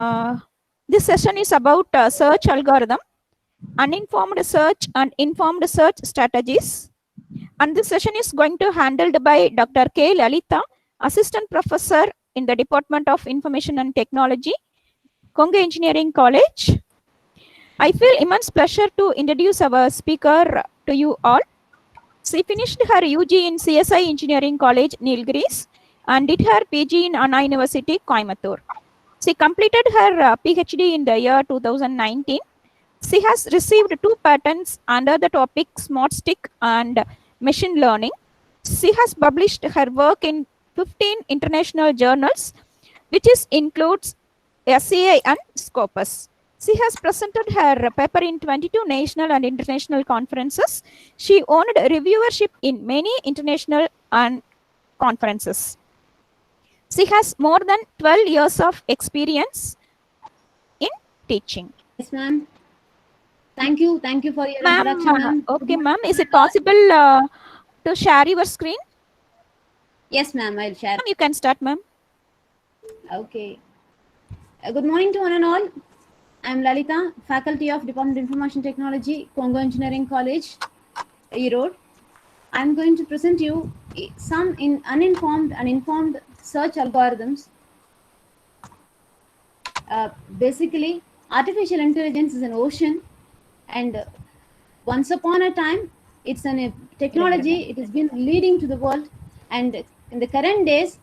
Uh, this session is about search algorithm, uninformed search and informed search strategies. And this session is going to handled by Dr. K. Lalita, Assistant Professor in the Department of Information and Technology, Konga Engineering College. I feel immense pleasure to introduce our speaker to you all. She finished her UG in CSI Engineering College, Nilgiris, and did her PG in Anna University, Coimbatore. She completed her PhD in the year 2019. She has received 2 patents under the topic Smart Stick and Machine Learning. She has published her work in 15 international journals, which includes SCI and Scopus. She has presented her paper in 22 national and international conferences. She earned reviewership in many international and conferences. She has more than 12 years of experience in teaching. Yes, ma'am. Thank you for your introduction, ma'am. Okay, ma'am. Is it possible to share your screen? Yes, ma'am. I'll share. You can start, ma'am. Okay. Good morning to one and all. I'm Lalita, Faculty of Department of Information Technology, Konga Engineering College, Erode. I'm going to present you some uninformed and informed search algorithms. Basically, artificial intelligence is an ocean, and once upon a time, it's a technology. It has been leading to the world, and in the current days,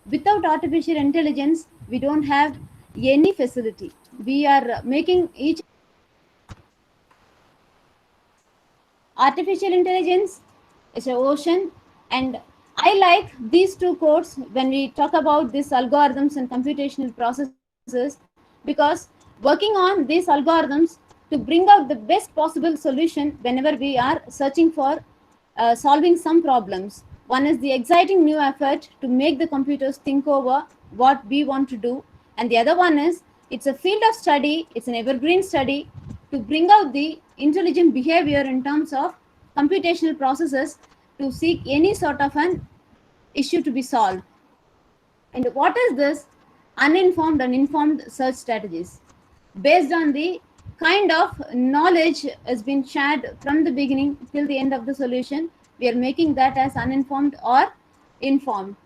without artificial intelligence, we don't have any facility. We are making each artificial intelligence is an ocean, and I like these two quotes when we talk about these algorithms and computational processes, because working on these algorithms to bring out the best possible solution whenever we are searching for solving some problems. One is the exciting new effort to make the computers think over what we want to do, and the other one is it's a field of study, it's an evergreen study to bring out the intelligent behavior in terms of computational processes to seek any sort of an issue to be solved. And what is this uninformed and informed search strategies? Based on the kind of knowledge has been shared from the beginning till the end of the solution, we are making that as uninformed or informed.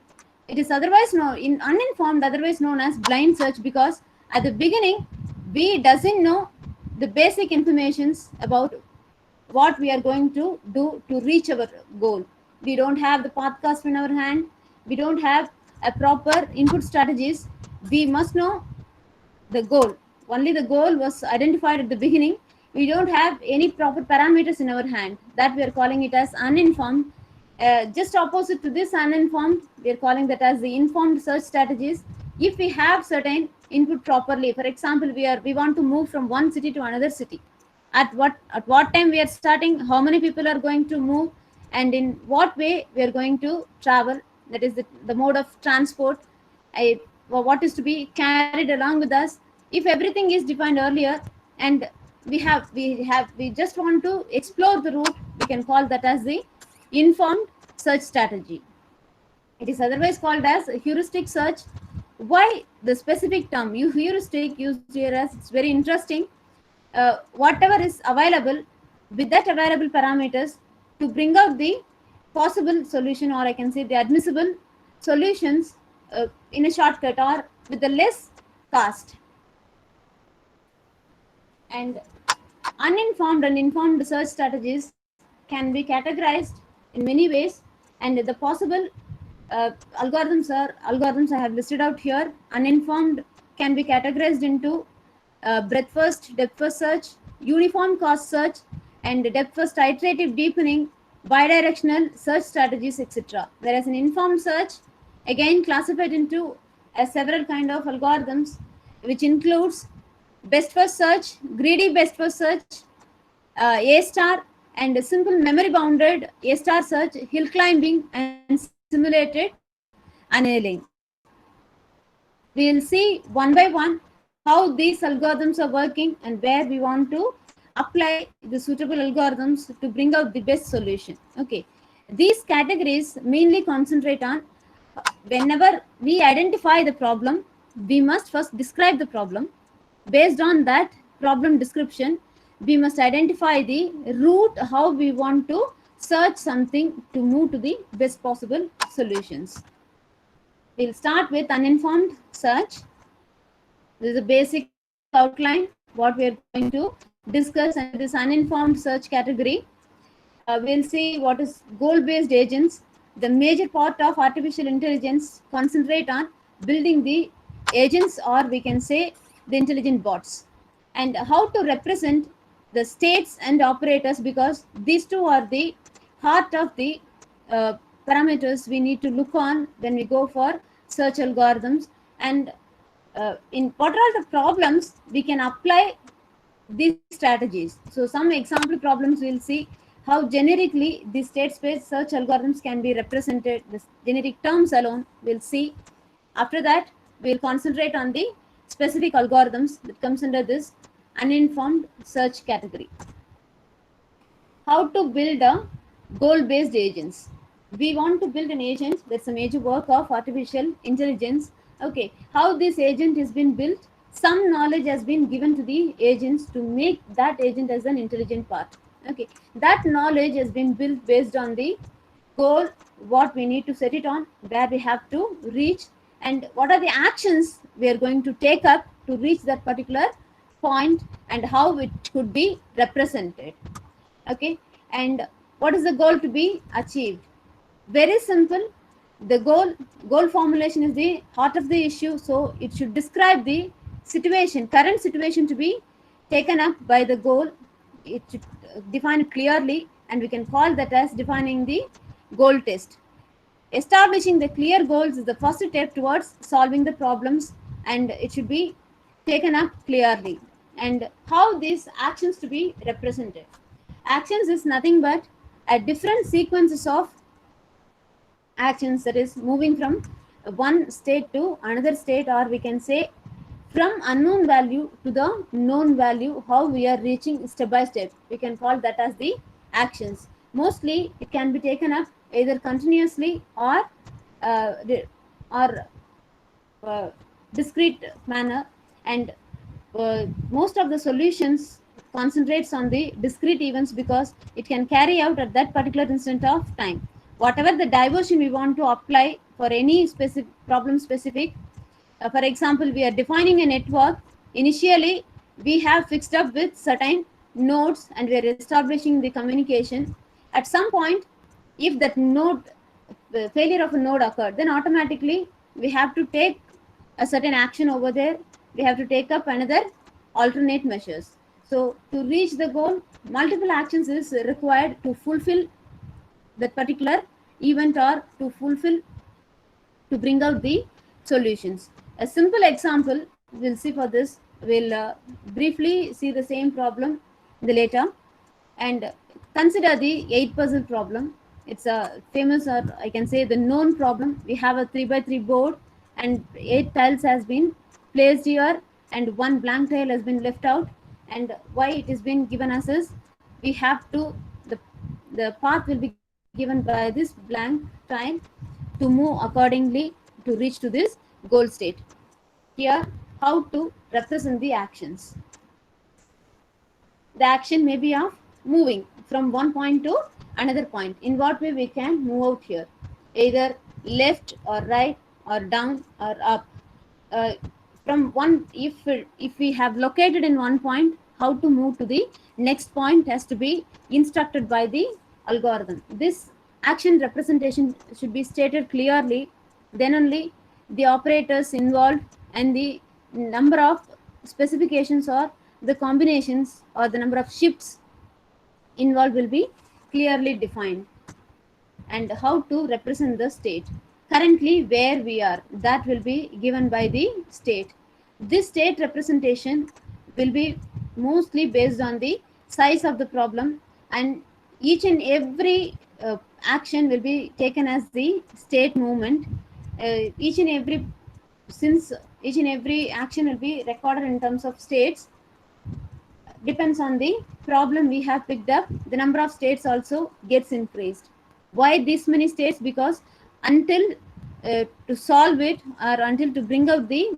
It is otherwise known uninformed, otherwise known as blind search, because at the beginning we doesn't know the basic informations about what we are going to do to reach our goal. We don't have the podcast in our hand. We don't have a proper input strategies. We must know the goal. Only the goal was identified at the beginning. We don't have any proper parameters in our hand. That we are calling it as uninformed. Just opposite to this uninformed, we are calling that as the informed search strategies. If we have certain input properly, for example, we want to move from one city to another city. At what time we are starting, how many people are going to move, and in what way we are going to travel, that is the mode of transport, what is to be carried along with us. If everything is defined earlier, and we just want to explore the route, we can call that as the informed search strategy. It is otherwise called as heuristic search. Why the specific term heuristic used here, as it's very interesting. Whatever is available, with that available parameters, to bring out the possible solution, or I can say the admissible solutions in a shortcut or with the less cost. And uninformed and informed search strategies can be categorized in many ways, and the possible algorithms I have listed out here. Uninformed can be categorized into breadth first, depth first search, uniform cost search, and depth first iterative deepening, bidirectional search strategies, etc. Whereas an informed search, again classified into several kind of algorithms, which includes best first search, greedy best first search, A star, and a simple memory bounded A star search, hill climbing, and simulated annealing. We will see one by one how these algorithms are working and where we want to apply the suitable algorithms to bring out the best solution. Okay, these categories mainly concentrate on whenever we identify the problem, we must first describe the problem. Based on that problem description, we must identify the route how we want to search something to move to the best possible solutions. We'll start with uninformed search. This is a basic outline what we are going to discuss under this uninformed search category. We'll see what is goal-based agents. The major part of artificial intelligence concentrate on building the agents, or we can say the intelligent bots, and how to represent the states and operators, because these two are the heart of the uh, parameters we need to look on when we go for search algorithms. And in what are the problems we can apply these strategies. So some example problems we'll see how generically the state space search algorithms can be represented. The generic terms alone we'll see. After that, we'll concentrate on the specific algorithms that comes under this uninformed search category. How to build a goal-based agents. We want to build an agent. That's a major work of artificial intelligence. Okay, how this agent has been built. Some knowledge has been given to the agents to make that agent as an intelligent part. Okay, that knowledge has been built based on the goal, what we need to set it on, where we have to reach, and what are the actions we are going to take up to reach that particular point, and how it could be represented. Okay, and what is the goal to be achieved? Very simple. The goal formulation is the heart of the issue, so it should describe the situation, current situation to be taken up by the goal. It should define it clearly, and we can call that as defining the goal test. Establishing the clear goals is the first step towards solving the problems, and it should be taken up clearly. And how these actions to be represented. Actions is nothing but a different sequences of actions, that is moving from one state to another state, or we can say from unknown value to the known value, how we are reaching step by step. We can call that as the actions. Mostly it can be taken up either continuously or or discrete manner, and most of the solutions concentrates on the discrete events because it can carry out at that particular instant of time. Whatever the diversion we want to apply for any specific problem specific, for example, we are defining a network. Initially we have fixed up with certain nodes and we are establishing the communication. At some point, if that node, the failure of a node occurred, then automatically we have to take a certain action over there. We have to take up another alternate measures. So to reach the goal, multiple actions is required to fulfill that particular event, or to fulfill, to bring out the solutions. A simple example we'll see for this. We'll briefly see the same problem in the later, and consider the 8 puzzle problem. It's a famous, or I can say the known problem. We have a 3x3 board and 8 tiles has been placed here, and one blank tile has been left out. And why it is been given as is, we have to, the path will be given by this blank tile to move accordingly to reach to this goal state. Here, how to represent the actions. The action may be of moving from one point to another point. In what way we can move out here? Either left or right or down or up. From one, if we have located in one point, how to move to the next point has to be instructed by the algorithm. This action representation should be stated clearly. Then only the operators involved and the number of specifications or the combinations or the number of shifts involved will be clearly defined. And how to represent the state. Currently where we are, that will be given by the state. This state representation will be mostly based on the size of the problem, and each and every action will be taken as the state movement. Each and every, since each and every action will be recorded in terms of states, depends on the problem we have picked up, the number of states also gets increased. Why this many states? Because until to solve it, or until to bring out the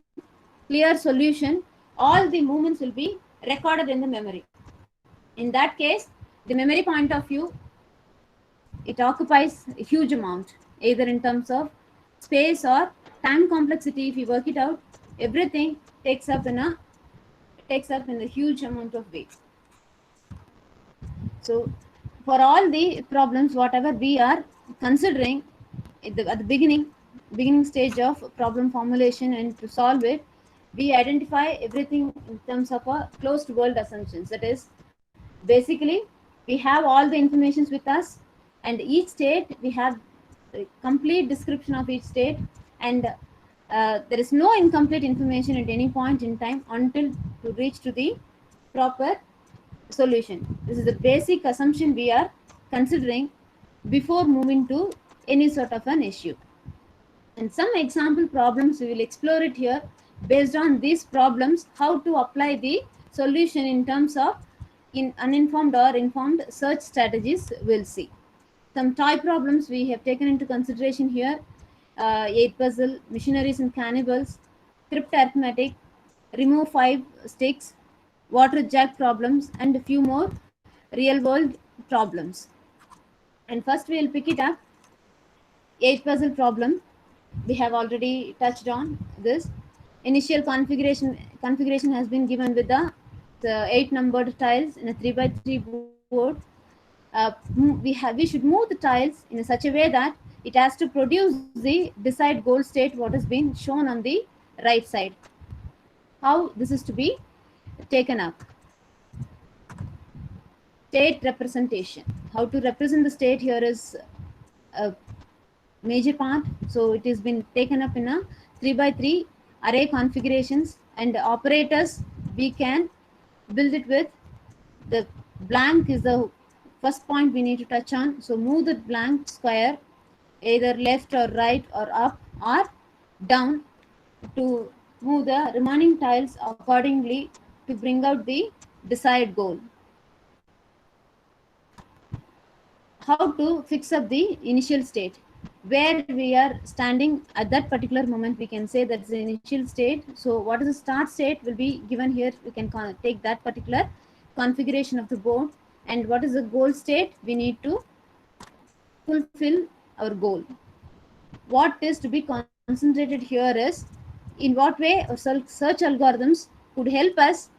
clear solution, all the movements will be recorded in the memory. In that case, the memory point of view, it occupies a huge amount, either in terms of space or time complexity. If you work it out, everything takes up in a huge amount of weight. So for all the problems, whatever we are considering at the beginning stage of problem formulation, and to solve it, we identify everything in terms of a closed world assumptions. That is, basically, we have all the informations with us, and each state we have a complete description of each state, and there is no incomplete information at any point in time until to reach to the proper solution. This is the basic assumption we are considering before moving to any sort of an issue. And some example problems, we will explore it here. Based on these problems, how to apply the solution in terms of in uninformed or informed search strategies, we'll see. Some toy problems we have taken into consideration here: 8 puzzle, missionaries and cannibals, crypt arithmetic, remove 5 sticks, water jug problems, and a few more real world problems. And first we will pick it up. 8 puzzle problem, we have already touched on this. Initial configuration has been given with the 8 numbered tiles in a 3x3 board. We should move the tiles in such a way that it has to produce the desired goal state, what has been shown on the right side. How this is to be taken up: state representation. How to represent the state here is a major part. So it has been taken up in a 3x3 array configurations, and operators we can build it with. The blank is the first point we need to touch on. So move the blank square either left or right or up or down to move the remaining tiles accordingly to bring out the desired goal. How to fix up the initial state, where we are standing at that particular moment, we can say that's the initial state. So what is the start state will be given here. We can take that particular configuration of the board, and what is the goal state we need to fulfill our goal. What is to be concentrated here is in what way our search algorithms could help us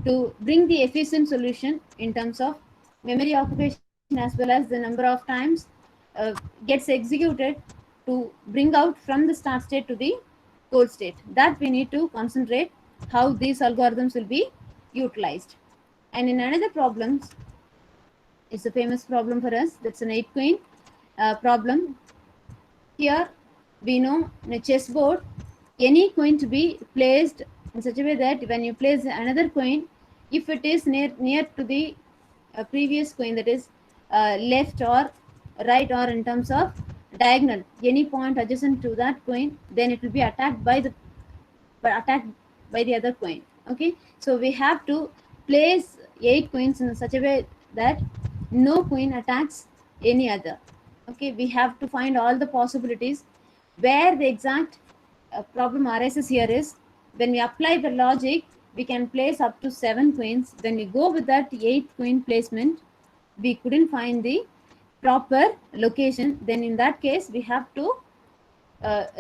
to bring the efficient solution in terms of memory occupation as well as the number of times gets executed to bring out from the start state to the goal state. That we need to concentrate how these algorithms will be utilized. And in another problems, it's a famous problem for us, that's an 8 queen problem. Here we know in a chessboard, any coin to be placed in such a way that when you place another coin, if it is near to the previous coin, that is left or right or in terms of diagonal, any point adjacent to that coin, then it will be attacked by the other coin. Okay, so we have to place 8 coins in such a way that no coin attacks any other. Okay, we have to find all the possibilities. Where the exact problem arises here is when we apply the logic, we can place up to 7 coins. When we go with that 8 coin placement, we couldn't find the proper location. Then in that case, we have to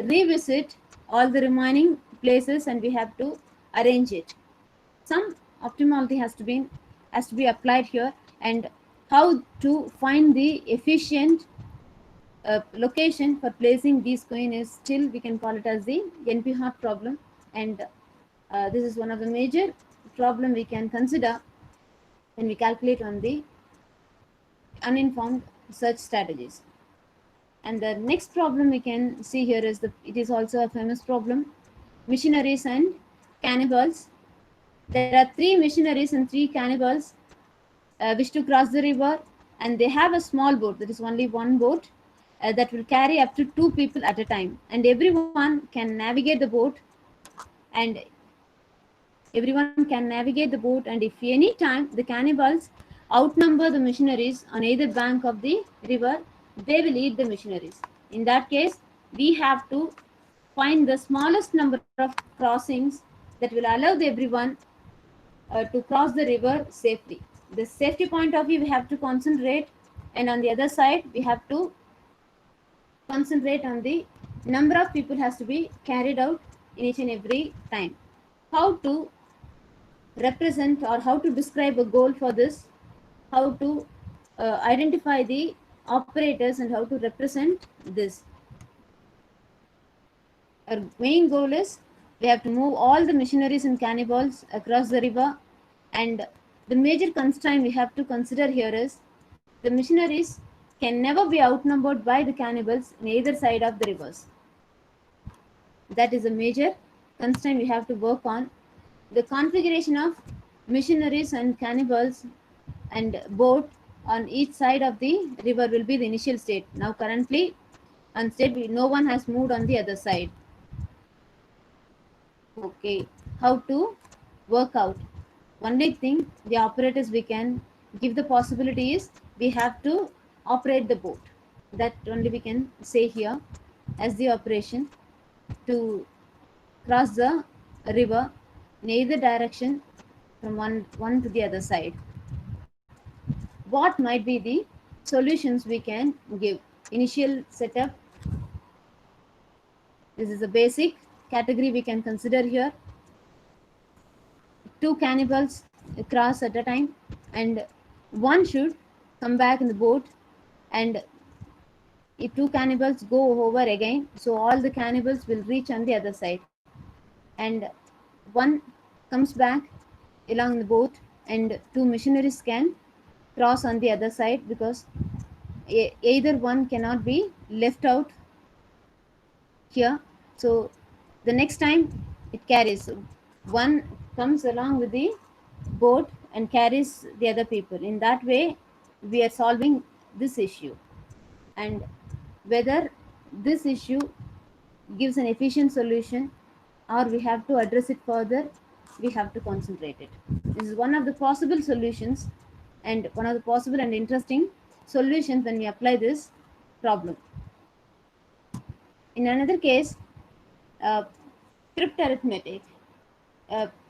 revisit all the remaining places and we have to arrange it. Some optimality has to be applied here, and how to find the efficient location for placing these coin is still, we can call it as the NP-hard problem, and this is one of the major problem we can consider when we calculate on the uninformed search strategies. And the next problem we can see here is it is also a famous problem: missionaries and cannibals. There are 3 missionaries and 3 cannibals wish to cross the river, and they have a small boat, that is only one boat, that will carry up to 2 people at a time, and everyone can navigate the boat, and if any time the cannibals outnumber the missionaries on either bank of the river, they will eat the missionaries. In that case, we have to find the smallest number of crossings that will allow everyone to cross the river safely. The safety point of view we have to concentrate, and on the other side we have to concentrate on the number of people has to be carried out in each and every time. How to represent or how to describe a goal for this, how to identify the operators and how to represent this. Our main goal is we have to move all the missionaries and cannibals across the river, and the major constraint we have to consider here is the missionaries can never be outnumbered by the cannibals in either side of the rivers. That is a major constraint we have to work on. The configuration of missionaries and cannibals and boat on each side of the river will be the initial state. Now currently on state no one has moved on the other side. Okay, how to work out? Only thing the operators we can give the possibility is we have to operate the boat. That only we can say here as the operation to cross the river in either direction from one to the other side. What might be the solutions we can give? Initial setup. This is a basic category we can consider here. Two cannibals cross at a time, and one should come back in the boat, and if two cannibals go over again, so all the cannibals will reach on the other side, and one comes back along the boat, and two missionaries can cross on the other side, because either one cannot be left out here. So the next time it carries, one comes along with the boat and carries the other people. In that way we are solving this issue, and whether this issue gives an efficient solution or we have to address it further, we have to concentrate it. This is one of the possible solutions, and one of the possible and interesting solutions when we apply this problem. In another case, crypt arithmetic.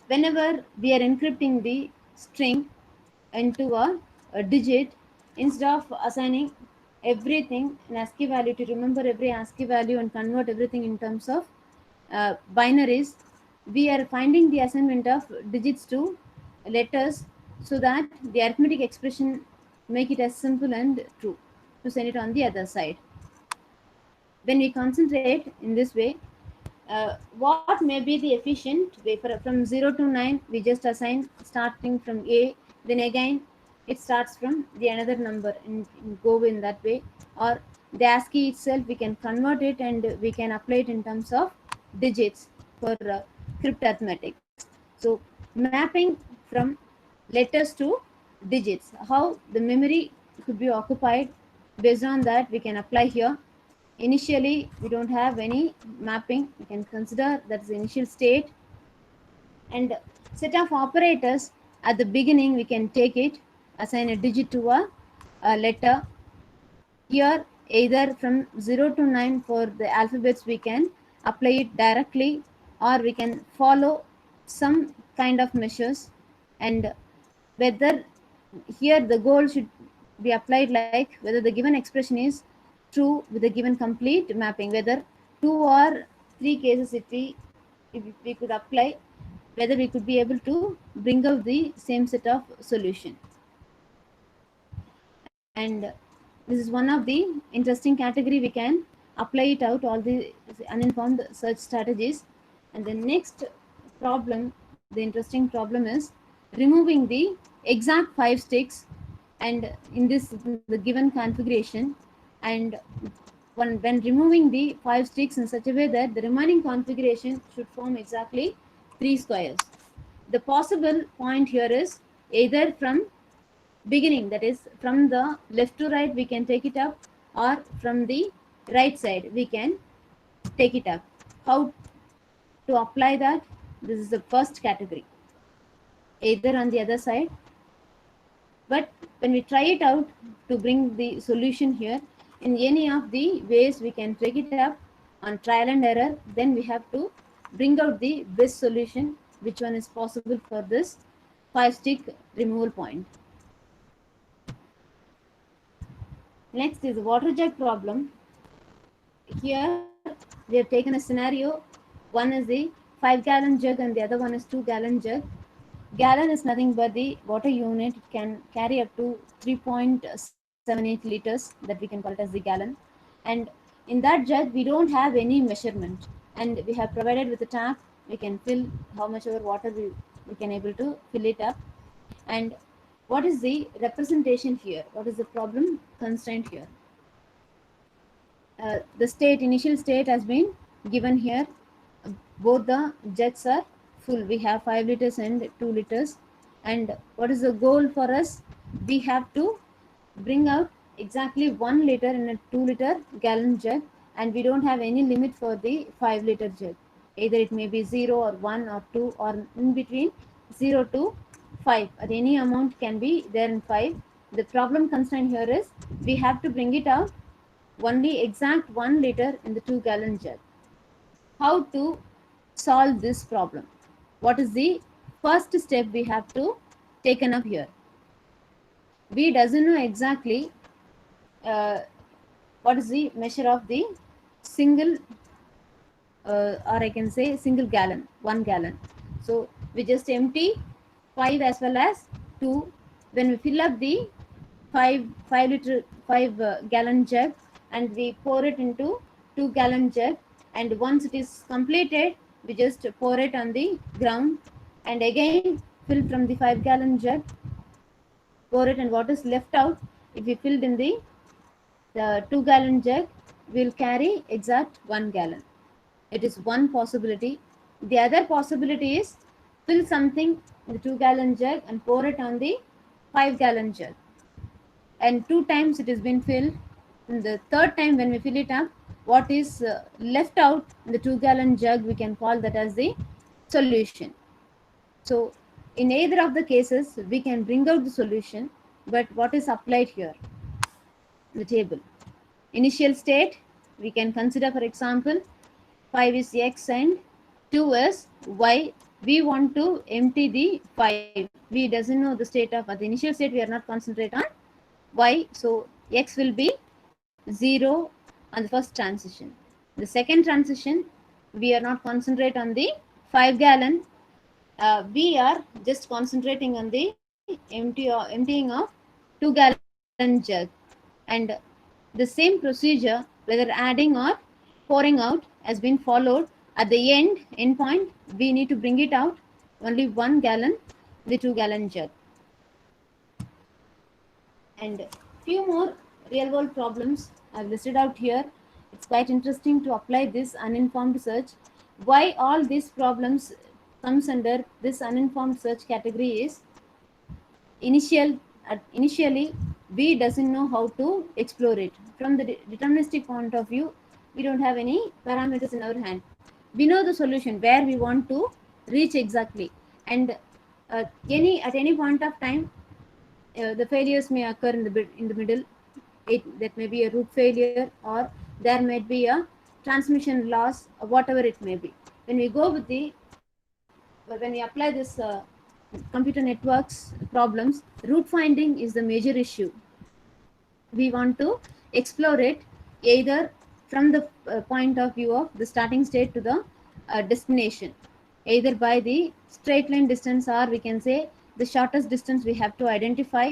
Whenever we are encrypting the string into a digit, instead of assigning everything in ASCII value, to remember every ASCII value and convert everything in terms of binaries, we are finding the assignment of digits to letters, so that the arithmetic expression make it as simple and true to send it on the other side. When we concentrate in this way, what may be the efficient way? From 0 to 9 we just assign starting from A, then again it starts from the another number and go in that way, or the ASCII itself we can convert it and we can apply it in terms of digits for crypt arithmetics. So mapping from letters to digits, how the memory could be occupied, based on that we can apply here. Initially we don't have any mapping, we can consider that's the initial state, and set of operators at the beginning we can take it, assign a digit to a letter. Here either from 0 to 9 for the alphabets we can apply it directly, or we can follow some kind of measures, and whether here the goal should be applied like whether the given expression is true with the given complete mapping, whether 2 or 3 cases if we could apply, whether we could be able to bring out the same set of solution. And this is one of the interesting category we can apply it out, all the uninformed search strategies. And the next problem, the interesting problem is removing the exact 5 sticks, and in the given configuration, and when removing the 5 sticks in such a way that the remaining configuration should form exactly 3 squares. The possible point here is either from beginning, that is from the left to right we can take it up, or from the right side we can take it up. How to apply that? This is the first category, either on the other side. But when we try it out to bring the solution here, in any of the ways we can take it up on trial and error, then we have to bring out the best solution, which one is possible for this. 5-stick removal point. Next is water jug problem. Here we have taken a scenario. One is the 5-gallon jug and the other one is 2-gallon jug. Gallon is nothing but the water unit. It can carry up to 3.78 liters, that we can call it as the gallon. And in that jug, we don't have any measurement. And we have provided with a tap, we can fill how much of water we can able to fill it up. And what is the representation here? What is the problem constraint here? The initial state has been given here. Both the jugs are full. We have 5 liters and 2 liters. And what is the goal for us? We have to bring out exactly 1 liter in a 2-liter gallon jug, and we don't have any limit for the 5-liter jug. Either it may be 0 or 1 or 2 or in between 0 to 5. At any amount can be there in 5. The problem constraint here is we have to bring it out only exact 1 liter in the 2-gallon jug. How to solve this problem? What is the first step we have to taken up here? We doesn't know exactly what is the measure of the single or I can say single gallon, 1 gallon. So we just empty 5 as well as 2. When we fill up the 5 gallon jug and we pour it into 2-gallon jug, and once it is completed, we just pour it on the ground and again fill from the 5-gallon jug, pour it, and what is left out, if we filled in the 2-gallon jug, will carry exact 1 gallon. It is one possibility. The other possibility is fill something in the 2-gallon jug and pour it on the 5-gallon jug, and 2 times it has been filled. In the 3rd time when we fill it up, what is left out in the 2-gallon jug, we can call that as the solution. So in either of the cases we can bring out the solution, but what is applied here? The table. Initial state we can consider, for example, 5 is x and 2 is y. We want to empty the 5. We doesn't know the state of, at the initial state we are not concentrate on y, so x will be 0 on the first transition. The second transition we are not concentrate on the 5-gallon. We are just concentrating on the emptying of 2-gallon jug, and the same procedure, whether adding or pouring out, has been followed. At the end point, we need to bring it out only 1 gallon, the 2-gallon jug. And few more real world problems I've listed out here. It's quite interesting to apply this uninformed search. Why all these problems comes under this uninformed search category is initially we doesn't know how to explore it. From the deterministic point of view, we don't have any parameters in our hand. We know the solution where we want to reach exactly, and at any point of time the failures may occur in the middle. That may be a root failure, or there may be a transmission loss, or whatever it may be. When we go with when we apply this computer networks problems, root finding is the major issue. We want to explore it either from the point of view of the starting state to the destination, either by the straight line distance, or we can say the shortest distance we have to identify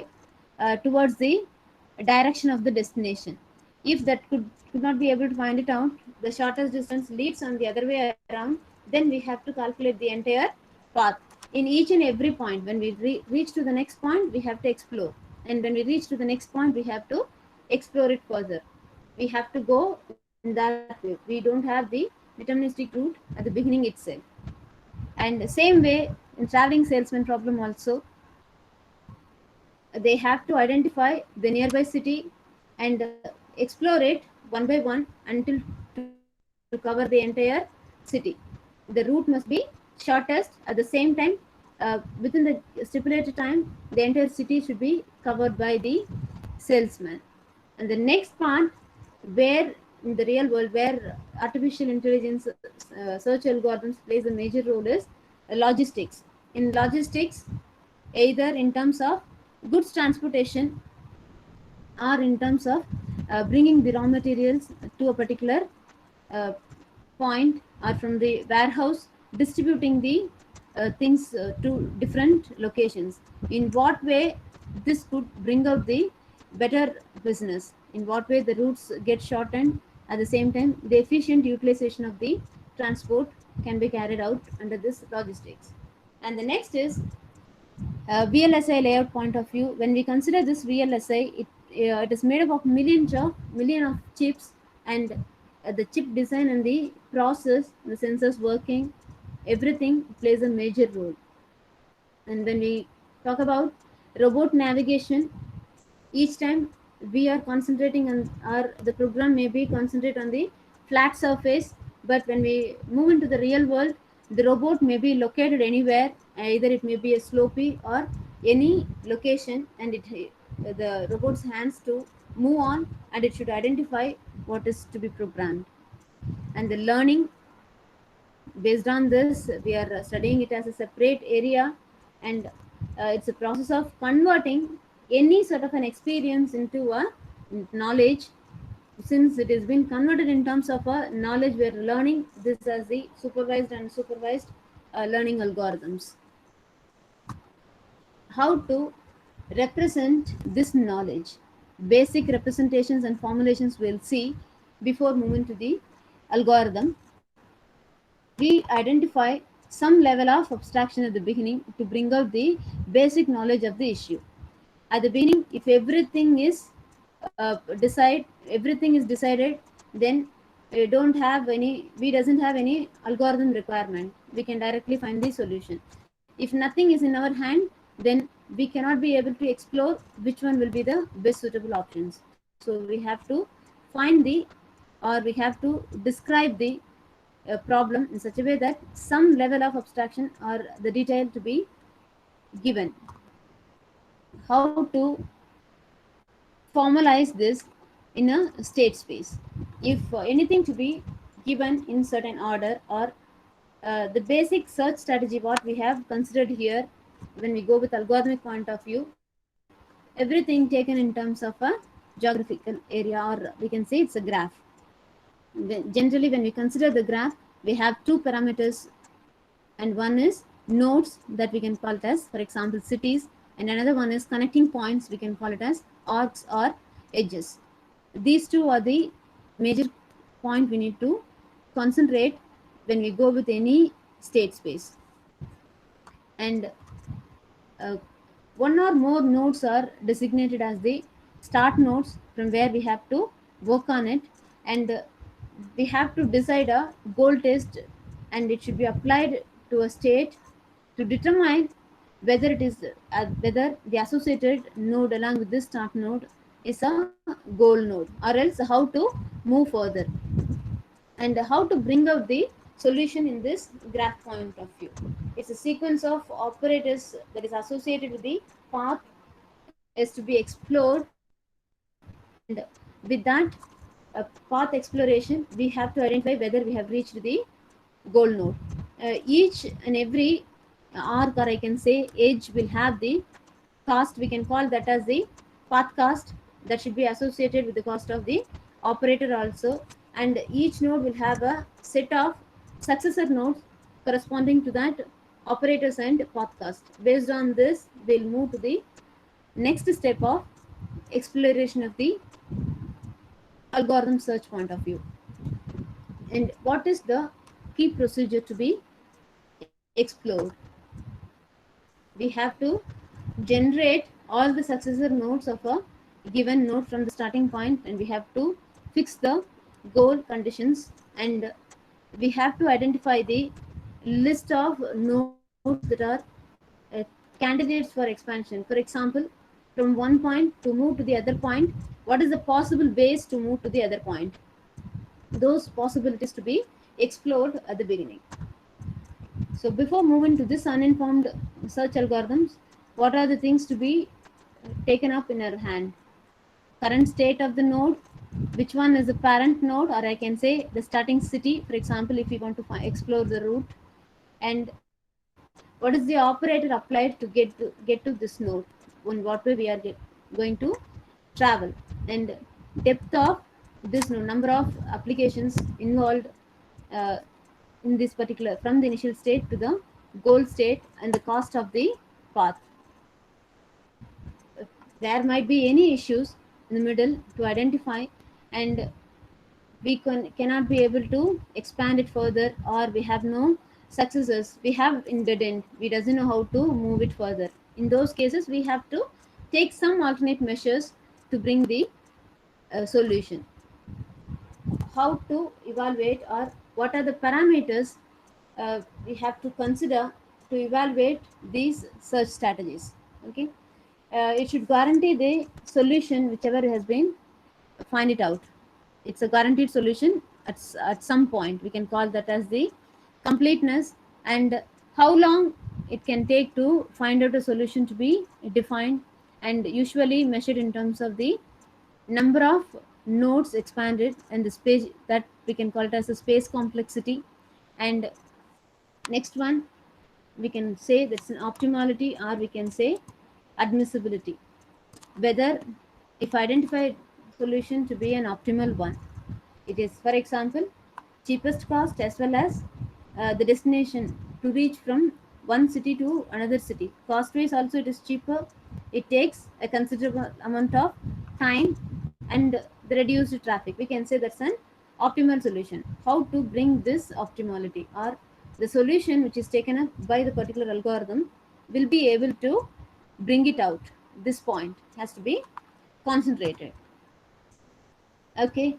towards the direction of the destination. If that could not be able to find it out, the shortest distance leads on the other way around, then we have to calculate the entire path. In each and every point, when we reach to the next point, we have to explore, and when we reach to the next point, we have to explore it further. We have to go in that way. We don't have the deterministic route at the beginning itself. And the same way in traveling salesman problem also, they have to identify the nearby city and explore it one by one until to cover the entire city. The route must be shortest. At the same time, within the stipulated time, the entire city should be covered by the salesman. And the next part, where in the real world, where artificial intelligence search algorithms plays a major role, is logistics. In logistics, either in terms of goods transportation or in terms of bringing the raw materials to a particular uh, point, or from the warehouse distributing the things to different locations. In what way this could bring out the better business, in what way the routes get shortened, at the same time the efficient utilization of the transport can be carried out under this logistics. And the next is VLSI layout point of view. When we consider this VLSI, it is made up of million of chips, and the chip design and the process, the sensors working, everything plays a major role. And when we talk about robot navigation, each time we are concentrating on, or the program may be concentrate on the flat surface, but when we move into the real world, the robot may be located anywhere, either it may be a slopey or any location, and the robot's hands to move on, and it should identify what is to be programmed. And the learning, based on this, we are studying it as a separate area, and it's a process of converting any sort of an experience into a knowledge. Since it has been converted in terms of a knowledge, we are learning this as the supervised and supervised learning algorithms. How to represent this knowledge? Basic representations and formulations we'll see before moving to the algorithm. We identify some level of abstraction at the beginning to bring out the basic knowledge of the issue. At the beginning, if everything is decided, then we doesn't have any algorithm requirement. We can directly find the solution. If nothing is in our hand, then we cannot be able to explore which one will be the best suitable options. So we have to find the, or we have to describe the problem in such a way that some level of abstraction or the detail to be given. How to formalize this in a state space? If anything to be given in certain order, or the basic search strategy what we have considered here, when we go with algorithmic point of view, everything taken in terms of a geographical area, or we can say it's a graph. Generally, when we consider the graph, we have two parameters, and one is nodes that we can call it as, for example, cities, and another one is connecting points, we can call it as arcs or edges. These two are the major point we need to concentrate when we go with any state space. And one or more nodes are designated as the start nodes, from where we have to work on it, and we have to decide a goal test, and it should be applied to a state to determine whether it is whether the associated node along with this start node is a goal node, or else how to move further, and how to bring out the solution in this graph point of view. It's a sequence of operators that is associated with the path is to be explored, and with that path exploration, we have to identify whether we have reached the goal node. Each and every arc, or I can say edge, will have the cost. We can call that as the path cost, that should be associated with the cost of the operator also. And each node will have a set of successor nodes corresponding to that operators and path cost. Based on this, we'll move to the next step of exploration of the algorithm search point of view. And what is the key procedure to be explored? We have to generate all the successor nodes of a given node from the starting point, and we have to fix the goal conditions, and we have to identify the list of nodes that are candidates for expansion. For example, from one point to move to the other point, what is the possible base to move to the other point? Those possibilities to be explored at the beginning. So before moving to this uninformed search algorithms, what are the things to be taken up in our hand? Current state of the node, which one is the parent node, or I can say the starting city, for example, if we want to explore the route, and what is the operator applied to get to this node, in what way we are going to travel, and depth of this node, number of applications involved uh, in this particular, from the initial state to the goal state, and the cost of the path. There might be any issues in the middle to identify, and we cannot be able to expand it further, or we have no successes, we have in dead end, we doesn't know how to move it further. In those cases we have to take some alternate measures to bring the solution. How to evaluate, or what are the parameters we have to consider to evaluate these search strategies? Okay, it should guarantee the solution whichever has been find it out. It's a guaranteed solution at some point. We can call that as the completeness, and how long it can take to find out a solution to be defined, and usually measured in terms of the number of nodes expanded, and the space, that we can call it as a space complexity. And next one, we can say that's an optimality, or we can say admissibility, whether if identified solution to be an optimal one, it is, for example, cheapest cost, as well as the destination to reach from one city to another city. Cost wise also it is cheaper. It takes a considerable amount of time, and the reduced traffic. We can say that's an optimal solution. How to bring this optimality, or the solution which is taken up by the particular algorithm will be able to bring it out. This point has to be concentrated. Okay,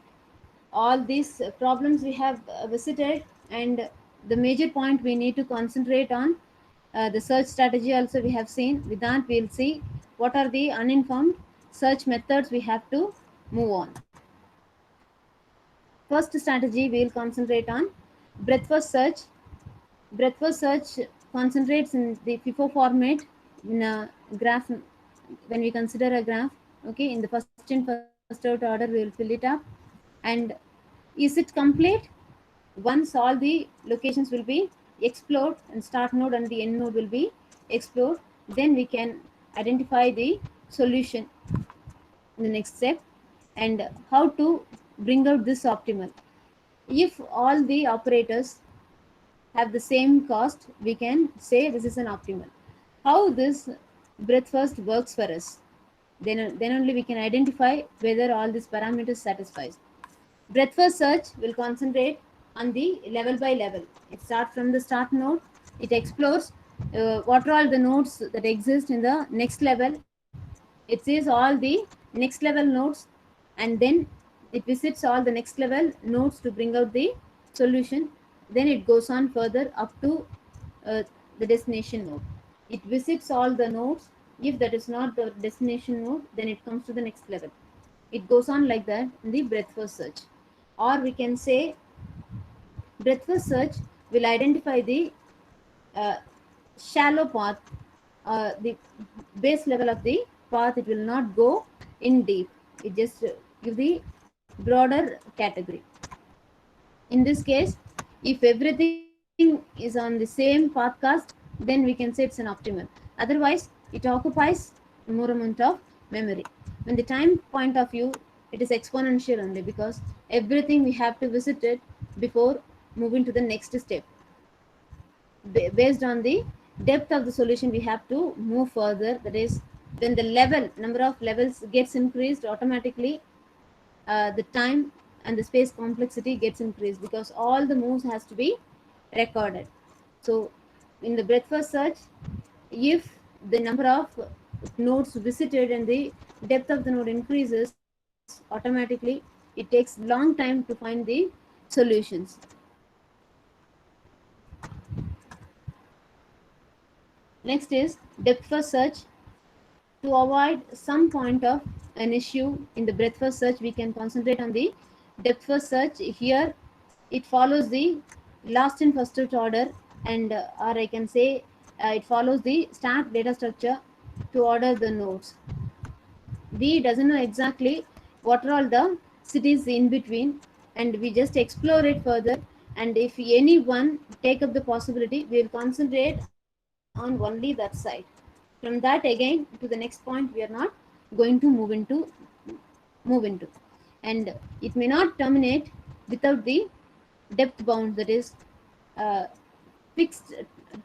all these problems we have visited, and the major point we need to concentrate on, the search strategy also we have seen. With that we'll see what are the uninformed search methods we have to move on. First strategy we'll concentrate on breadth first search. Breadth first search concentrates in the FIFO format in a graph. When we consider a graph, okay, in the first in first out order we will fill it up. And is it complete? Once all the locations will be explored, and start node and the end node will be explored, then we can identify the solution in the next step. And how to bring out this optimal, if all the operators have the same cost, we can say this is an optimal. How this breadth first works for us, then only we can identify whether all these parameters satisfies. Breadth first search will concentrate on the level by level. It starts from the start node. It explores what are all the nodes that exist in the next level. It sees all the next level nodes, and then it visits all the next level nodes to bring out the solution. Then it goes on further up to the destination node. It visits all the nodes. If that is not the destination node, then it comes to the next level. It goes on like that in the breadth first search. Or we can say breadth first search will identify the uh, shallow path, the base level of the path. It will not go in deep. It just give the broader category. In this case, if everything is on the same pathcast, then we can say it's an optimal. Otherwise, it occupies more amount of memory. When the time point of view, it is exponential only, because everything we have to visit it before moving to the next step. Based on the depth of the solution, we have to move further. That is, when the number of levels gets increased, automatically the time and the space complexity gets increased, because all the moves has to be recorded. So in the breadth first search, if the number of nodes visited and the depth of the node increases, automatically it takes long time to find the solutions. Next is depth first search. To avoid some point of an issue in the breadth first search, we can concentrate on the depth first search. Here it follows the last in first out order, and or I can say it follows the stack data structure to order the nodes. We doesn't know exactly what are all the cities in between, and we just explore it further. And if anyone take up the possibility, we will concentrate on on only that side. From that again to the next point, we are not going to move into, and it may not terminate without the depth bound, that is uh, fixed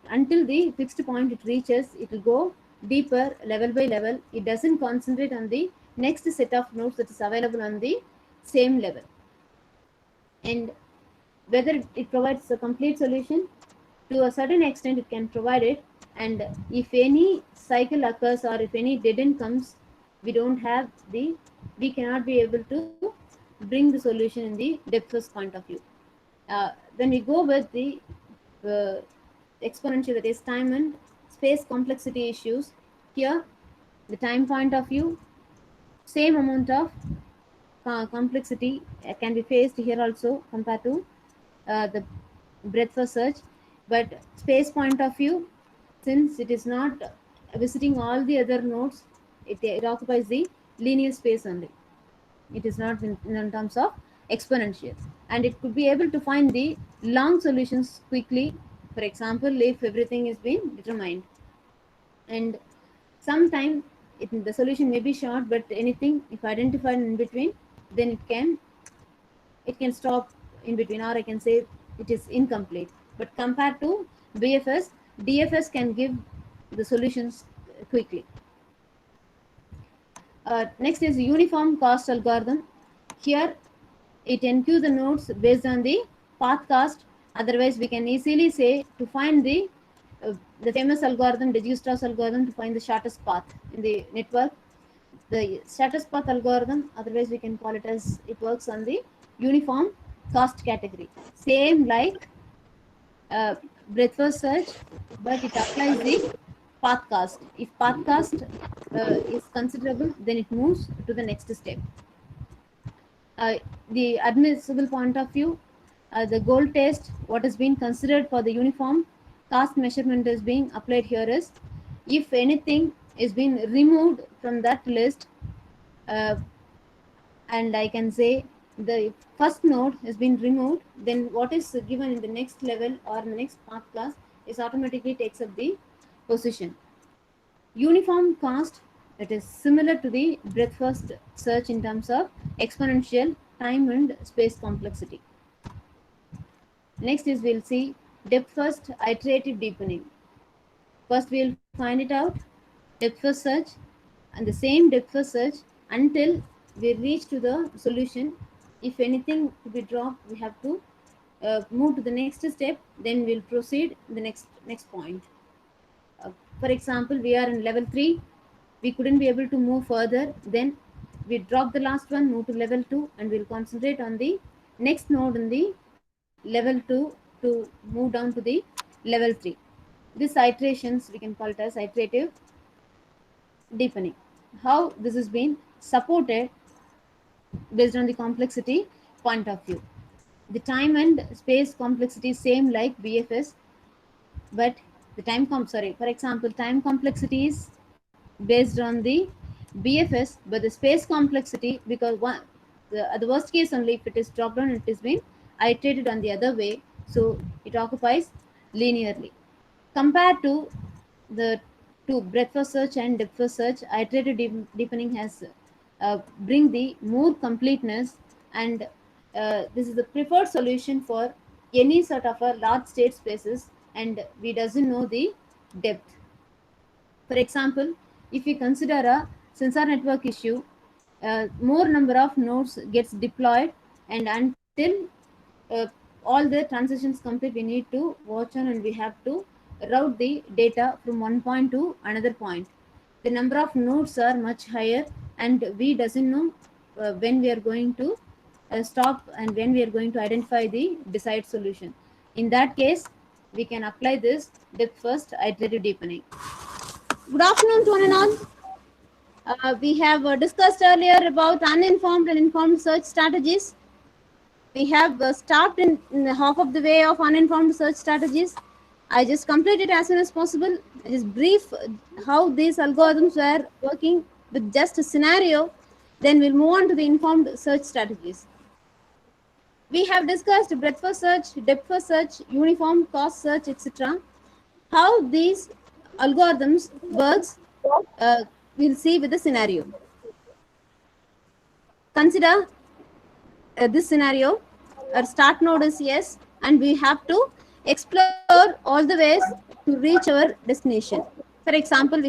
until the fixed point it reaches. It will go deeper level by level. It doesn't concentrate on the next set of nodes that is available on the same level. And whether it provides a complete solution, to a certain extent it can provide it. And if any cycle occurs or if any dead end comes, we cannot be able to bring the solution in the depth first point of view. When we go with the uh, exponential, that is time and space complexity issues, here the time point of view, same amount of complexity can be faced here also compared to the breadth first search. But space point of view, since it is not visiting all the other nodes, it occupies the linear space only. It is not in terms of exponential, and it could be able to find the long solutions quickly. For example, if everything is being determined, and sometime the solution may be short, but anything if identified in between, then it can stop in between, or I can say it is incomplete. But compared to BFS, DFS can give the solutions quickly. Next is uniform cost algorithm. Here it enqueues the nodes based on the path cost. Otherwise, we can easily say to find the famous algorithm, Dijikistra's algorithm, to find the shortest path in the network. The shortest path algorithm, otherwise we can call it as, it works on the uniform cost category. Same like breadth first search, but it applies the path cost. If path cost is considerable, then it moves to the next step. The admissible point of view, the goal test, what has been considered for the uniform cost measurement is being applied here is, if anything is being removed from that list, uh, and I can say the first node has been removed, then what is given in the next level or in the next path class is automatically takes up the position. Uniform cost, that is similar to the breadth first search in terms of exponential time and space complexity. Next is, we'll see depth first iterative deepening. First we'll find it out, depth first search, and the same depth first search until we reach to the solution. If anything to be dropped, we have to move to the next step, then we'll proceed the next point. For example, we are in level 3, we couldn't be able to move further, then we drop the last one, move to level 2, and we'll concentrate on the next node in the level 2 to move down to the level 3. These iterations, we can call it as iterative deepening. How this has been supported based on the complexity point of view. The time and space complexity same like BFS, but the for example, time complexity is based on the BFS, but the space complexity, because the worst case only, if it is dropped down, it is being iterated on the other way, so it occupies linearly. Compared to the two, breadth first search and depth first search, iterative deepening has bring the more completeness, and this is the preferred solution for any sort of a large state spaces, and we doesn't know the depth. For example, if we consider a sensor network issue, more number of nodes gets deployed, and until all the transitions complete, we need to watch on, and we have to route the data from one point to another point. The number of nodes are much higher, and we doesn't know when we are going to stop and when we are going to identify the desired solution. In that case, we can apply this depth first iterative deepening. Good afternoon to one and all. We have discussed earlier about uninformed and informed search strategies. We have stopped in half of the way of uninformed search strategies. I just completed as soon as possible. Just brief how these algorithms were working with just a scenario. Then we'll move on to the informed search strategies. We have discussed breadth first search, depth first search, uniform cost search, etc. How these algorithms works, we'll see with the scenario. Consider this scenario. Our start node is S, and we have to explore all the ways to reach our destination. For example,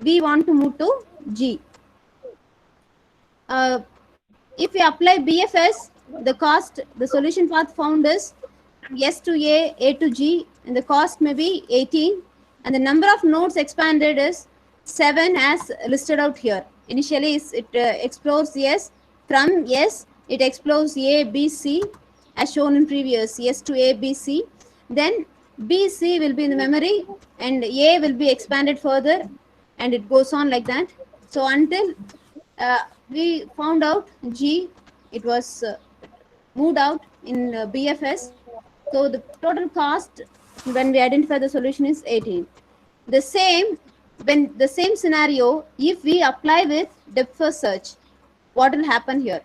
we want to move to G. If we apply BFS, the solution path found is from S to A to G, and the cost may be 18, and the number of nodes expanded is 7 as listed out here. Initially, it explores S. From S, it explores A, B, C, as shown in previous, S to A, B, C. Then B, C will be in the memory, and A will be expanded further, and it goes on like that. So until we found out G, it was moved out in BFS. So the total cost when we identify the solution is 18. The same scenario, if we apply with depth first search, what will happen here?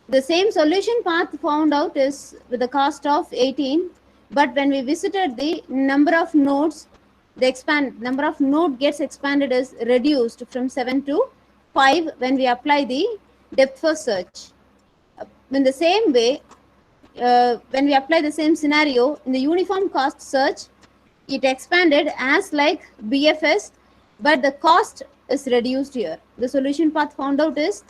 The same solution path found out is with the cost of 18, but when we visited the number of nodes, the number of node gets expanded is reduced from 7 to 5 when we apply the depth first search. In the same way, when we apply the same scenario in the uniform cost search, it expanded as like BFS, but the cost is reduced here. The solution path found out is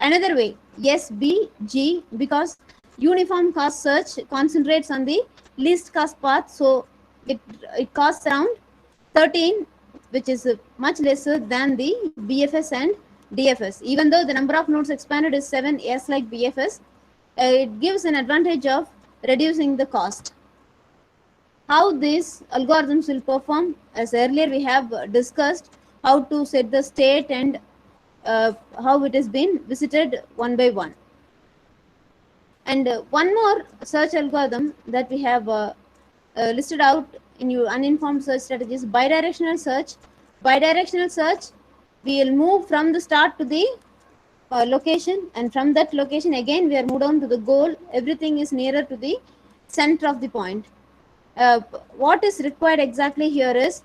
another way, SBG, because uniform cost search concentrates on the least cost path, so it costs around 13, which is much lesser than the BFS and DFS. Even though the number of nodes expanded is 7, S like BFS, it gives an advantage of reducing the cost. How these algorithms will perform, as earlier we have discussed, how to set the state and how it has been visited one by one. And one more search algorithm that we have listed out in your uninformed search strategies, bidirectional search. Bidirectional search, we will move from the start to the location, and from that location again we are moved on to the goal. Everything is nearer to the center of the point. What is required exactly here is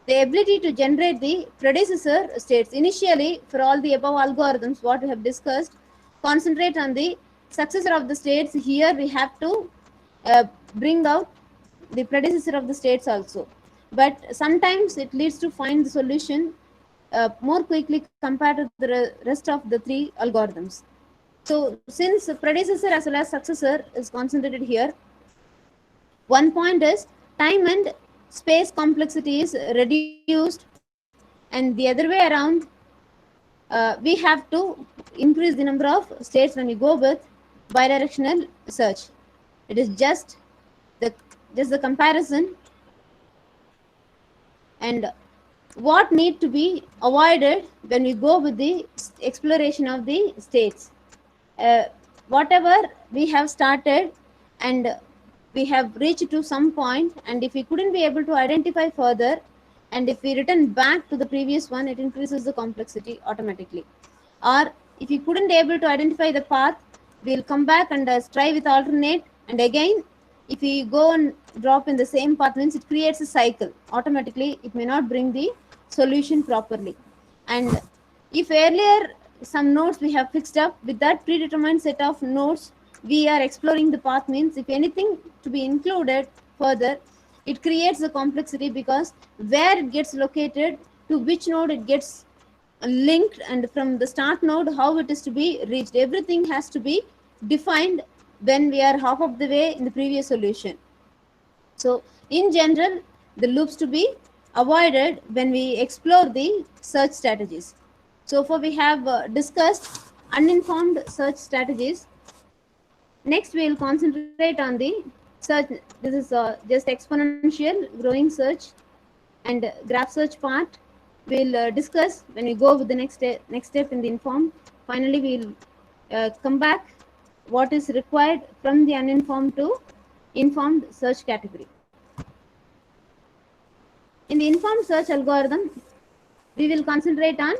the ability to generate the predecessor states. Initially, for all the above algorithms, what we have discussed, concentrate on the successor of the states. Here we have to bring out the predecessor of the states also. But sometimes it leads to find the solution more quickly compared to the rest of the three algorithms. So since predecessor as well as successor is concentrated here, one point is time and space complexity is reduced, and the other way around, we have to increase the number of states when we go with bidirectional search. It is just the comparison, and what need to be avoided when we go with the exploration of the states. Whatever we have started and we have reached to some point, and if we couldn't be able to identify further, and if we return back to the previous one, it increases the complexity automatically. Or if we couldn't able to identify the path, we'll come back and try with alternate, and again if we go and drop in the same path, means it creates a cycle automatically. It may not bring the solution properly. And if earlier some nodes we have fixed up, with that predetermined set of nodes we are exploring the path, means if anything to be included further, it creates the complexity, because where it gets located, to which node it gets linked, and from the start node how it is to be reached, everything has to be defined when we are half of the way in the previous solution. So in general, the loops to be avoided when we explore the search strategies. So far we have discussed uninformed search strategies. Next we will concentrate on the search. This is just exponential growing search and graph search part. We'll discuss when we go with the next step in the informed. Finally we'll come back what is required from the uninformed to informed search category. In the informed search algorithm, we will concentrate on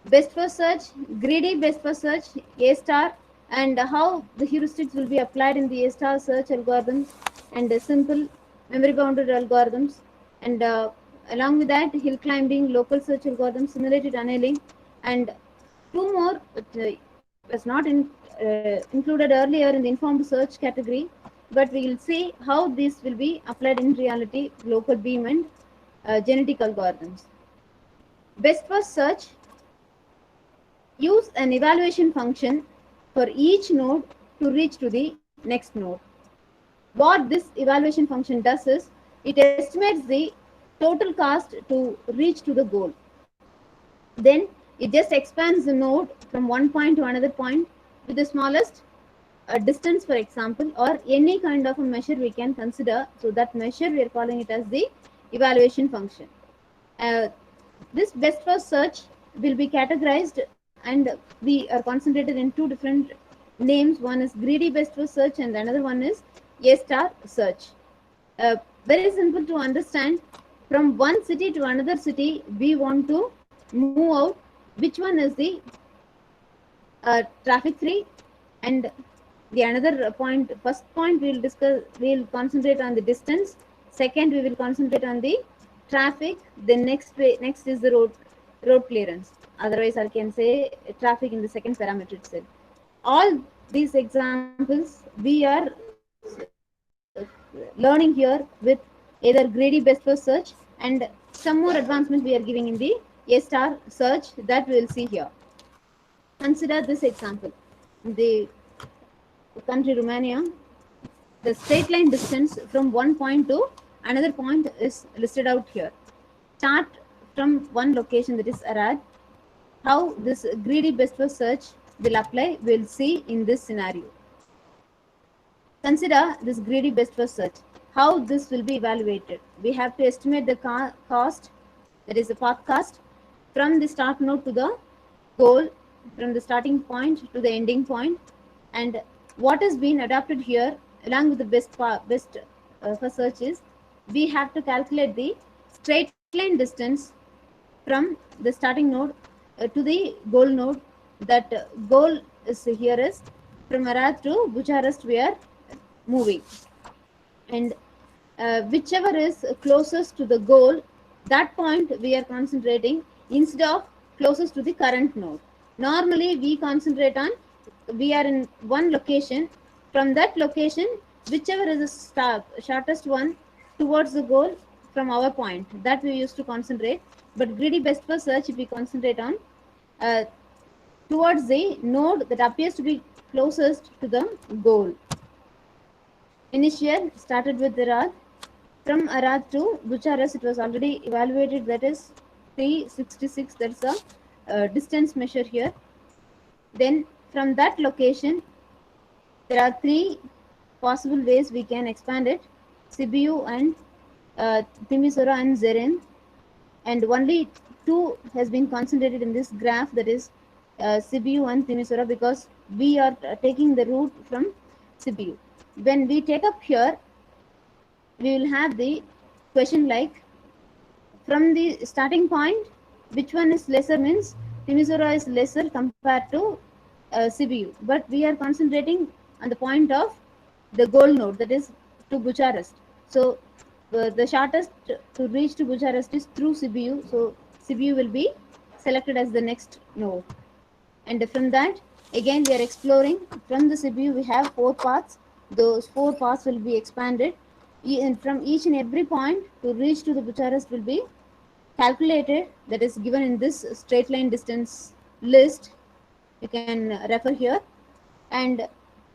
best first search, greedy best first search, A star, and how the heuristics will be applied in the A star search algorithms, and simple memory bounded algorithms, And along with that, hill climbing, local search algorithm, simulated annealing, and two more was not included earlier in the informed search category, but we will see how this will be applied in reality, local beam and genetic algorithms. Best first search, use an evaluation function for each node to reach to the next node. What this evaluation function does is, it estimates the total cost to reach to the goal. Then it just expands the node from one point to another point with the smallest distance, for example, or any kind of a measure we can consider. So that measure we are calling it as the evaluation function. This best first search will be categorized, and we are concentrated in two different names. One is greedy best first search and another one is A star search. Very simple to understand. From one city to another city, we want to move out. Which one is the traffic free? And the another point, first point we will discuss, we will concentrate on the distance. Second, we will concentrate on the traffic. Then next is the road clearance. Otherwise, I can say traffic in the second parameter itself. All these examples we are learning here with either greedy best first search and some more advancements we are giving in the A star search that we will see here. Consider this example. In the country Romania, the straight line distance from one point to another point is listed out here. Start from one location, that is Arad. How this greedy best first search will apply, we'll see in this scenario. Consider this greedy best first search. How this will be evaluated? We have to estimate the cost, that is the path cost, from the start node to the goal, from the starting point to the ending point. And what has been adapted here along with the best first search is, we have to calculate the straight line distance from the starting node to the goal node. That goal is here is from Arad to Bucharest we are moving, and whichever is closest to the goal, that point we are concentrating instead of closest to the current node. Normally we concentrate on, we are in one location, from that location whichever is the shortest one towards the goal from our point, that we used to concentrate. But greedy best first search, we concentrate on towards the node that appears to be closest to the goal. Initial started with Arad. From Arad to Bucharest, it was already evaluated, that is 366. That's a distance measure here. Then from that location, there are three possible ways we can expand it: Sibiu and Timisoara and Zeren. And only two has been concentrated in this graph, that is Sibiu and Timisoara, because we are taking the route from Sibiu. When we take up here, we will have the question like, from the starting point, which one is lesser, means Timisoara is lesser compared to Sibiu, but we are concentrating on the point of the goal node, that is to Bucharest. So the shortest to reach to Bucharest is through Sibiu, so Sibiu will be selected as the next node. And from that, again we are exploring. From the Sibiu we have 4 paths. Those 4 paths will be expanded, and from each and every point to reach to the Bucharest will be calculated, that is given in this straight line distance list. You can refer here. And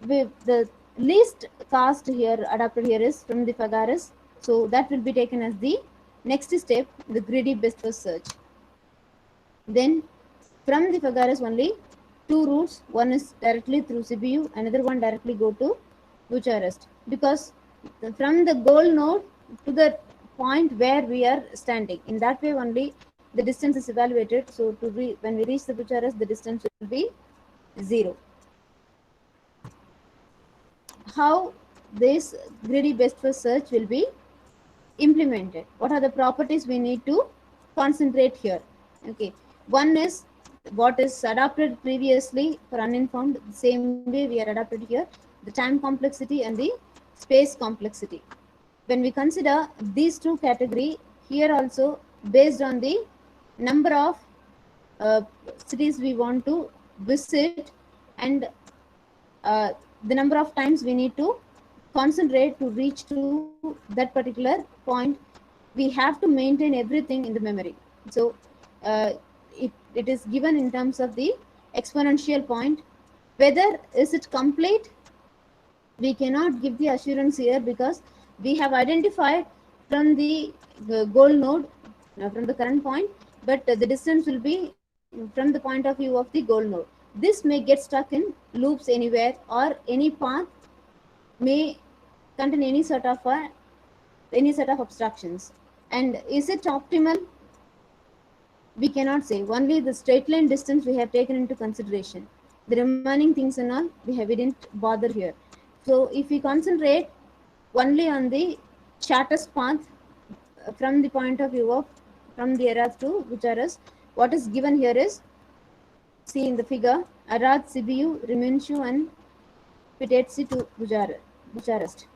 with the least cost here adapted here is from the Fagares, so that will be taken as the next step, the greedy best first search. Then from the Fagares only 2 routes, one is directly through Sibiu, another one directly go to Bucharest, because from the goal node to the point where we are standing, in that way only the distance is evaluated. So to when we reach the Bucharest, the distance will be 0. How this greedy best first search will be implemented? What are the properties we need to concentrate here? Okay, one is what is adapted previously for uninformed, the same way we are adapted here, the time complexity and the space complexity. When we consider these two categories, here also based on the number of cities we want to visit and the number of times we need to concentrate to reach to that particular point, we have to maintain everything in the memory. So uh, it is given in terms of the exponential point. Whether is it complete, we cannot give the assurance here because we have identified from the goal node from the current point, but the distance will be from the point of view of the goal node. This may get stuck in loops anywhere, or any path may contain any set of abstractions. And is it optimal? We cannot say. Only the straight line distance we have taken into consideration. The remaining things and all we didn't bother here. So if we concentrate only on the shortest path from the point of view of from the Arad to Bucharest, what is given here is, see in the figure, Arad, Sibiu, Rimenshu and Pitetsi to Bucharest.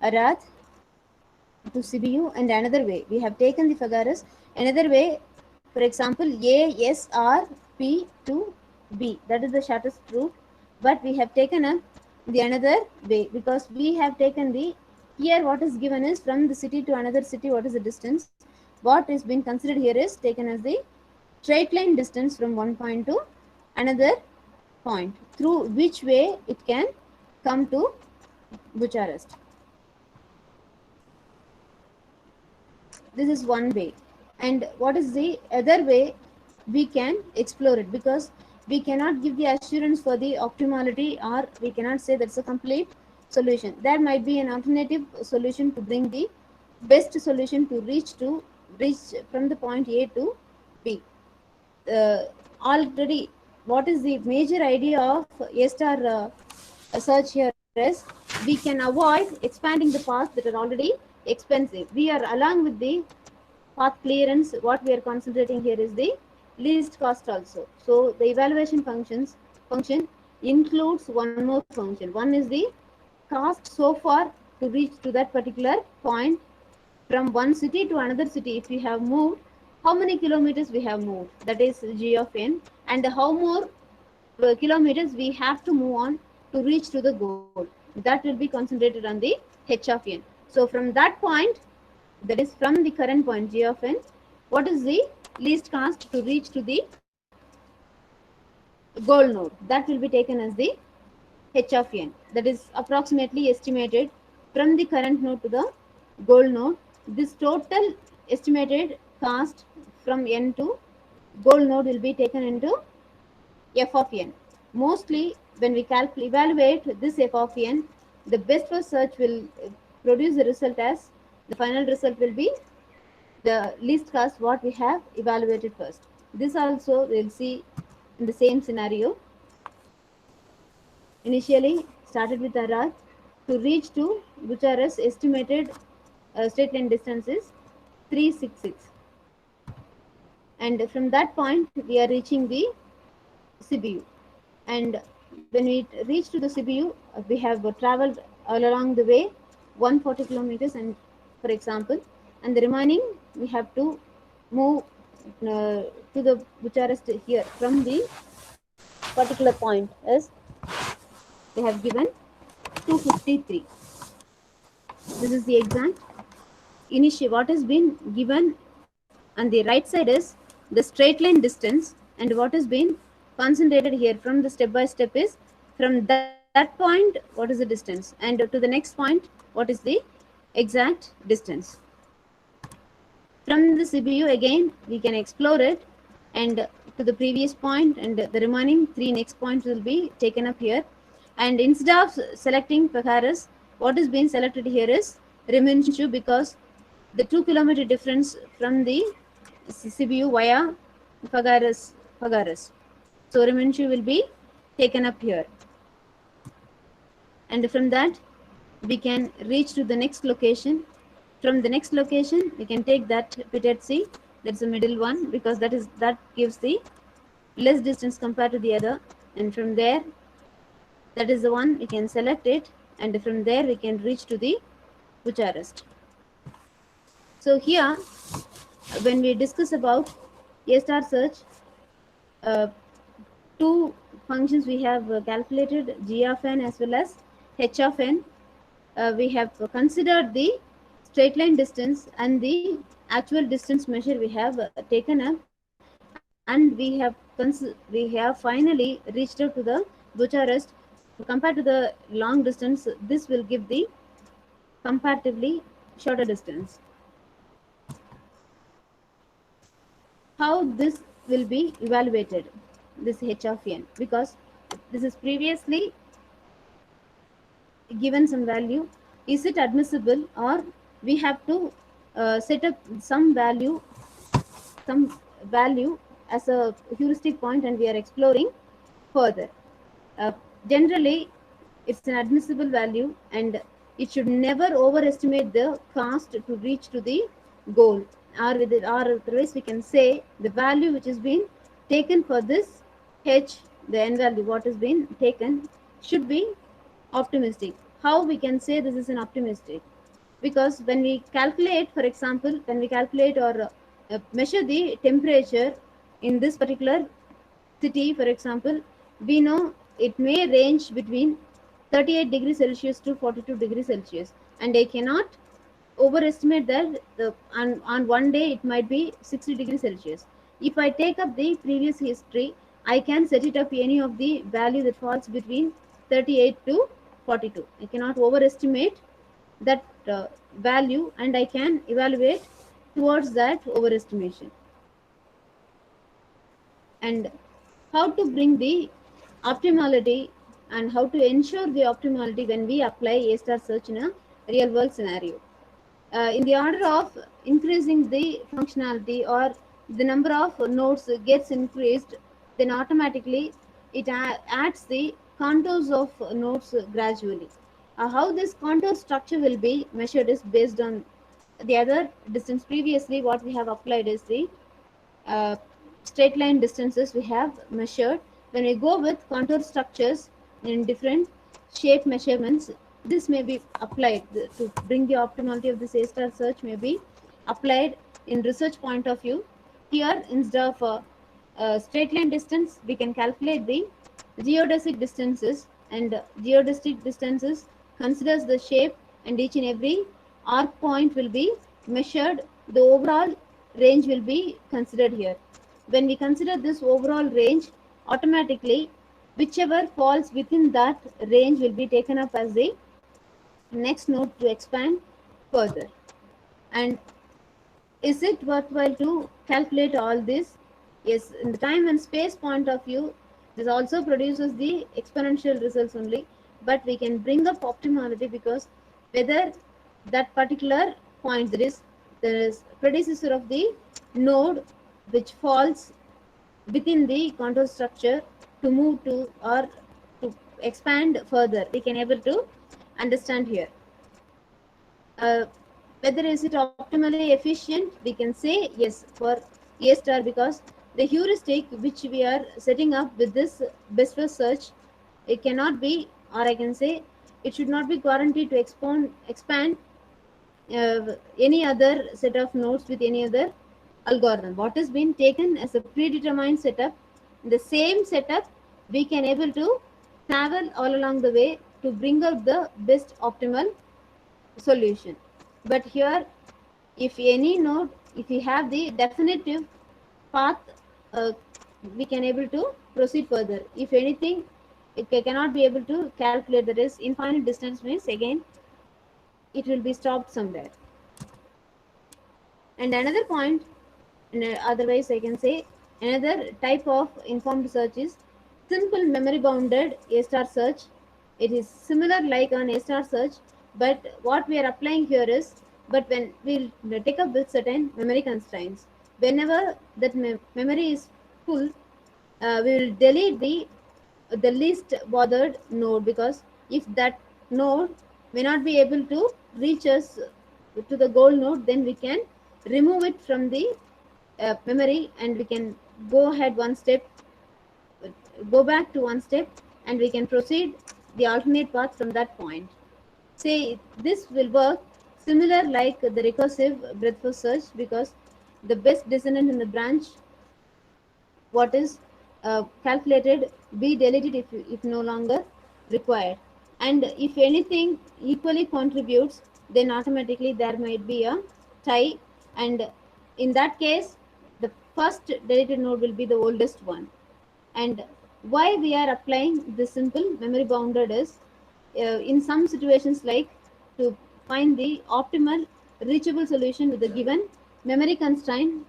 Arad to Sibiu and another way. We have taken the figures another way. For example, A, S, R, P to B. That is the shortest route. But we have taken the another way because we have taken the, here what is given is from the city to another city, what is the distance. What is being considered here is taken as the straight line distance from one point to another point, through which way it can come to Bucharest. This is one way. And what is the other way? We can explore it because we cannot give the assurance for the optimality, or we cannot say that's a complete solution. There might be an alternative solution to bring the best solution to reach from the point A to B. Already, what is the major idea of A star search here is, we can avoid expanding the paths that are already expensive. We are along with the path clearance, what we are concentrating here is the least cost also. So the evaluation function includes one more function. One is the cost so far to reach to that particular point from one city to another city. If we have moved, how many kilometers we have moved, that is g of n, and how more kilometers we have to move on to reach to the goal. That will be concentrated on the h of n. So from that point, that is from the current point g of n, what is the least cost to reach to the goal node, that will be taken as the h of n. That is approximately estimated from the current node to the goal node. This total estimated cost from n to goal node will be taken into f of n. Mostly when we evaluate this f of n, the best first search will produce the result as, the final result will be the least cost what we have evaluated first. This also we'll see in the same scenario. Initially started with Arad, to reach to Bucharest, estimated straight line distance is 366, and from that point we are reaching the Sibiu. And when we reach to the Sibiu, we have traveled all along the way 140 kilometers, and for example, and the remaining we have to move to the Bucharest here from the particular point is, they have given 253. This is the exact initial what has been given on the right side is the straight line distance, and what has been concentrated here from the step by step is, from that point what is the distance, and to the next point what is the exact distance. From the Sibiu again we can explore it, and to the previous point, and the remaining 3 next points will be taken up here. And instead of selecting Pagaris, what is being selected here is Rimenshu, because the 2 kilometer difference from the Sibiu via Pagaris. So Rimenshu will be taken up here, and from that we can reach to the next location. From the next location we can take that Pitetsi, that's the middle one, because that gives the less distance compared to the other, and from there, that is the one we can select it, and from there we can reach to the Bucharest. So here, when we discuss about A star search, uh, two functions we have calculated, g of n as well as h of n. We have considered the straight line distance and the actual distance measure we have taken up, and we have finally reached out to the Bucharest. Compared to the long distance, this will give the comparatively shorter distance. How this will be evaluated, this h of n, because this is previously given some value. Is it admissible, or we have to set up some value as a heuristic point, and we are exploring further. uh, Generally, it's an admissible value, and it should never overestimate the cost to reach to the goal. Or otherwise we can say the value which is being taken for this h, the n value what is being taken, should be optimistic. How we can say this is an optimistic? Because when we calculate, for example, when we calculate or measure the temperature in this particular city, for example, we know it may range between 38 degrees Celsius to 42 degrees Celsius, and I cannot overestimate that on one day it might be 60 degrees Celsius. If I take up the previous history, I can set it up any of the value that falls between 38 to 42. I cannot overestimate that value, and I can evaluate towards that overestimation. And how to bring the optimality, and how to ensure the optimality when we apply A star search in a real world scenario. In the order of increasing the functionality, or the number of nodes gets increased, then automatically it adds the contours of nodes gradually. How this contour structure will be measured is based on the other distance. Previously what we have applied is the uh, straight line distances we have measured. When we go with contour structures in different shape measurements, this may be applied to bring the optimality of this A star search, may be applied in research point of view. Here, instead of straight line distance, we can calculate the geodesic distances, and geodesic distances considers the shape, and each and every arc point will be measured. The overall range will be considered here. When we consider this overall range, automatically whichever falls within that range will be taken up as the next node to expand further. And is it worthwhile to calculate all this? Yes, in the time and space point of view, this also produces the exponential results only, but we can bring up optimality, because whether that particular point, that is the predecessor of the node which falls within the contour structure, to move to or to expand further, we can able to understand here. uh, Whether is it optimally efficient, we can say yes for A star, because the heuristic which we are setting up with this best first search, it cannot be, or I can say it should not be guaranteed to expand any other set of nodes with any other algorithm. What has been taken as a predetermined setup, the same setup we can able to travel all along the way to bring out the best optimal solution. But here, if any node, if we have the definitive path, uh, we can able to proceed further. If anything, it cannot be able to calculate, that is infinite distance, means again it will be stopped somewhere. And another point, otherwise I can say another type of informed search is simple memory bounded A star search. It is similar like an A star search, but what we are applying here is, but when we'll take up with certain memory constraints, whenever that memory is full, we will delete the least bothered node, because if that node may not be able to reach us to the goal node, then we can remove it from the memory, and we can go ahead one step, go back to one step, and we can proceed the alternate path from that point. Say this will work Similar like the recursive breadth first search, because the best descendant in the branch what is calculated be deleted if no longer required, and if anything equally contributes, then automatically there might be a tie, and in that case the first deleted node will be the oldest one. And why we are applying this simple memory bounded is, in some situations like to find the optimal reachable solution with the given memory constraint,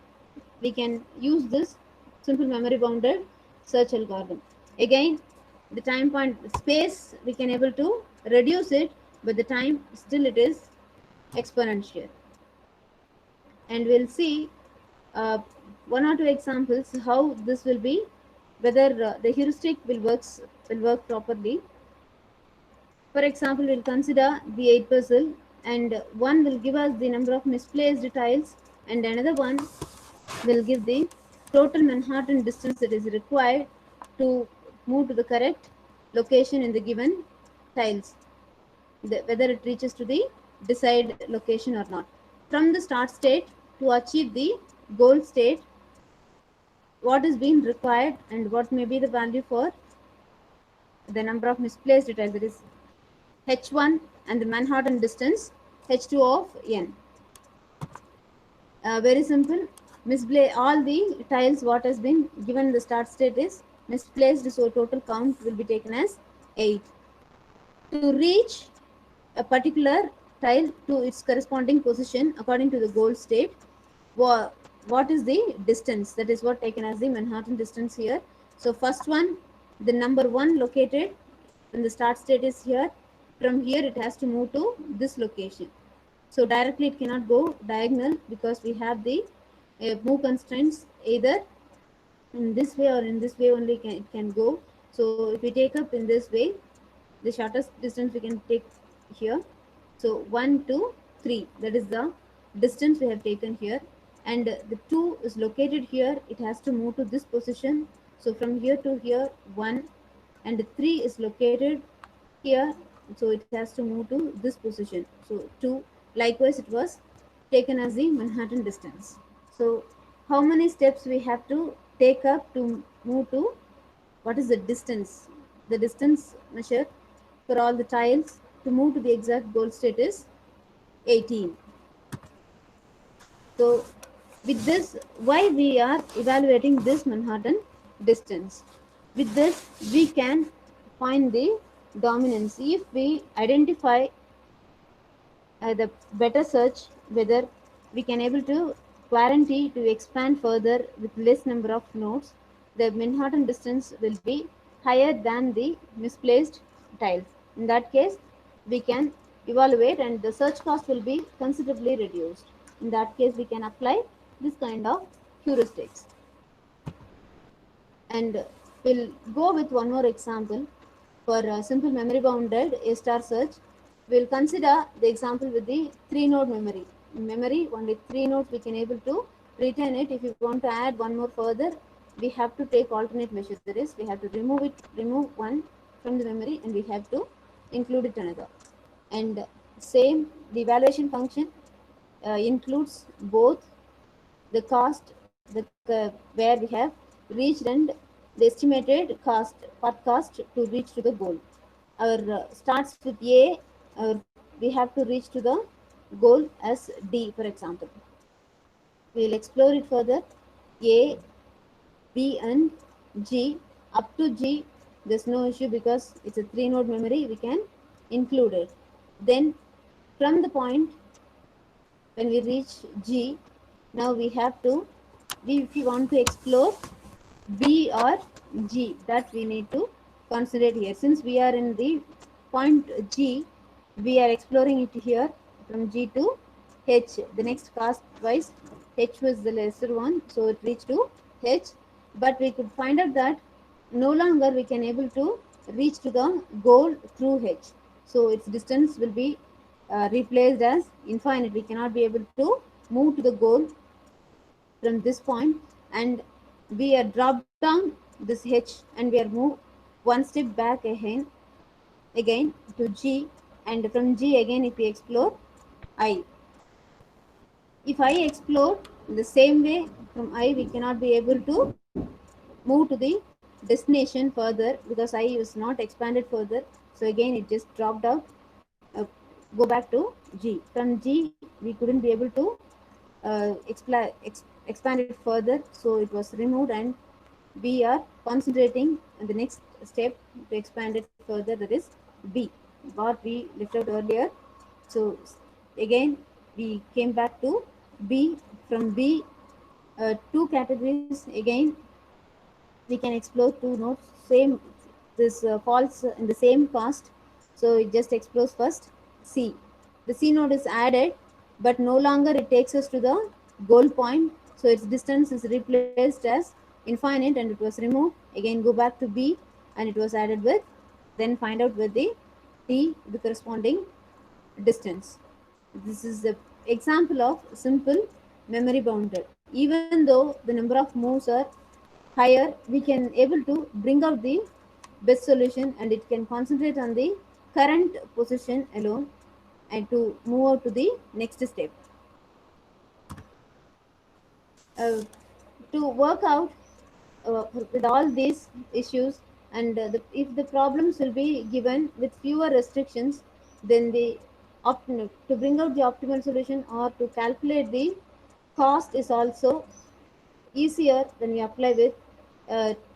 we can use this simple memory bounded search algorithm. Again, the time point space we can able to reduce it, but the time still it is exponential. And we'll see uh, one or two examples how this will be, whether the heuristic will work properly. For example, we'll consider the 8 puzzle, and one will give us the number of misplaced tiles, and another one will give the total Manhattan distance that is required to move to the correct location in the given tiles, whether it reaches to the desired location or not. From the start state to achieve the goal state, what is being required and what may be the value for the number of misplaced tiles, that is h1, and the Manhattan distance h2 of n. Very simple. All the tiles what has been given in the start state is misplaced, so total count will be taken as 8. To reach a particular tile to its corresponding position according to the goal state, what is the distance? That is what taken as the Manhattan distance here. So first one, the number 1 located when the start state is here. From here it has to move to this location. So directly it cannot go diagonal because we have the move constraints either in this way or in this way only it can go. So if we take up in this way, the shortest distance we can take here. So 1 2 3, that is the distance we have taken here, and the 2 is located here, it has to move to this position. So from here to here 1, and 3 is located here, so it has to move to this position. So 2, likewise it was taken as the Manhattan distance. So how many steps we have to take up to move to what is the distance? The distance measured for all the tiles to move to the exact goal state is 18. So with this, why we are evaluating this Manhattan distance? With this, we can find the dominance. If we identify the better search, whether we can able to guarantee to expand further with less number of nodes, the Manhattan distance will be higher than the misplaced tiles. In that case, we can evaluate and the search cost will be considerably reduced. In that case, we can apply this kind of heuristics. And we'll go with one more example. For simple memory bounded A star search, we'll consider the example with the 3 node memory. In memory, only 3 nodes we can able to retain it. If you want to add one more further, we have to take alternate measures. That is, we have to remove one from the memory, and we have to include it another. And same, the evaluation function includes both the cost, where we have reached, and the estimated cost, path cost to reach to the goal. Our starts with A, we have to reach to the goal as D, for example. We will explore it further. A, B, and G. Up to G, there's no issue because it's a 3 node memory, we can include it. Then from the point when we reach G, now we have to, if we want to explore B or G, that we need to consider here. Since we are in the point G, we are exploring it here from G to H. The next cost wise, H was the lesser one, so it reached to H. But we could find out that no longer we can able to reach to the goal through H. So its distance will be replaced as infinite. We cannot be able to move to the goal from this point, and we are dropped down this H, and we are moved one step back again to G, and from G again if we explore I. If I explore in the same way from I, we cannot be able to move to the destination further because I is not expanded further. So again it just dropped out. uh, Go back to G. From G we couldn't be able to expand it further, so it was removed, and we are concentrating on the next step to expand it further, that is B, what we left out earlier. So again we came back to B. From B, two categories again we can explore two nodes same. This falls in the same cost, so it just explores first C. The C node is added, but no longer it takes us to the goal point, so its distance is replaced as infinite and it was removed. Again go back to B and it was added with, then find out with the T, the corresponding distance. This is the example of simple memory bounded. Even though the number of moves are higher, we can able to bring out the best solution, and it can concentrate on the current position alone and to move out to the next step. uh, to work out with all these issues, and if the problems will be given with fewer restrictions, then the to bring out the optimal solution or to calculate the cost is also easier when we apply with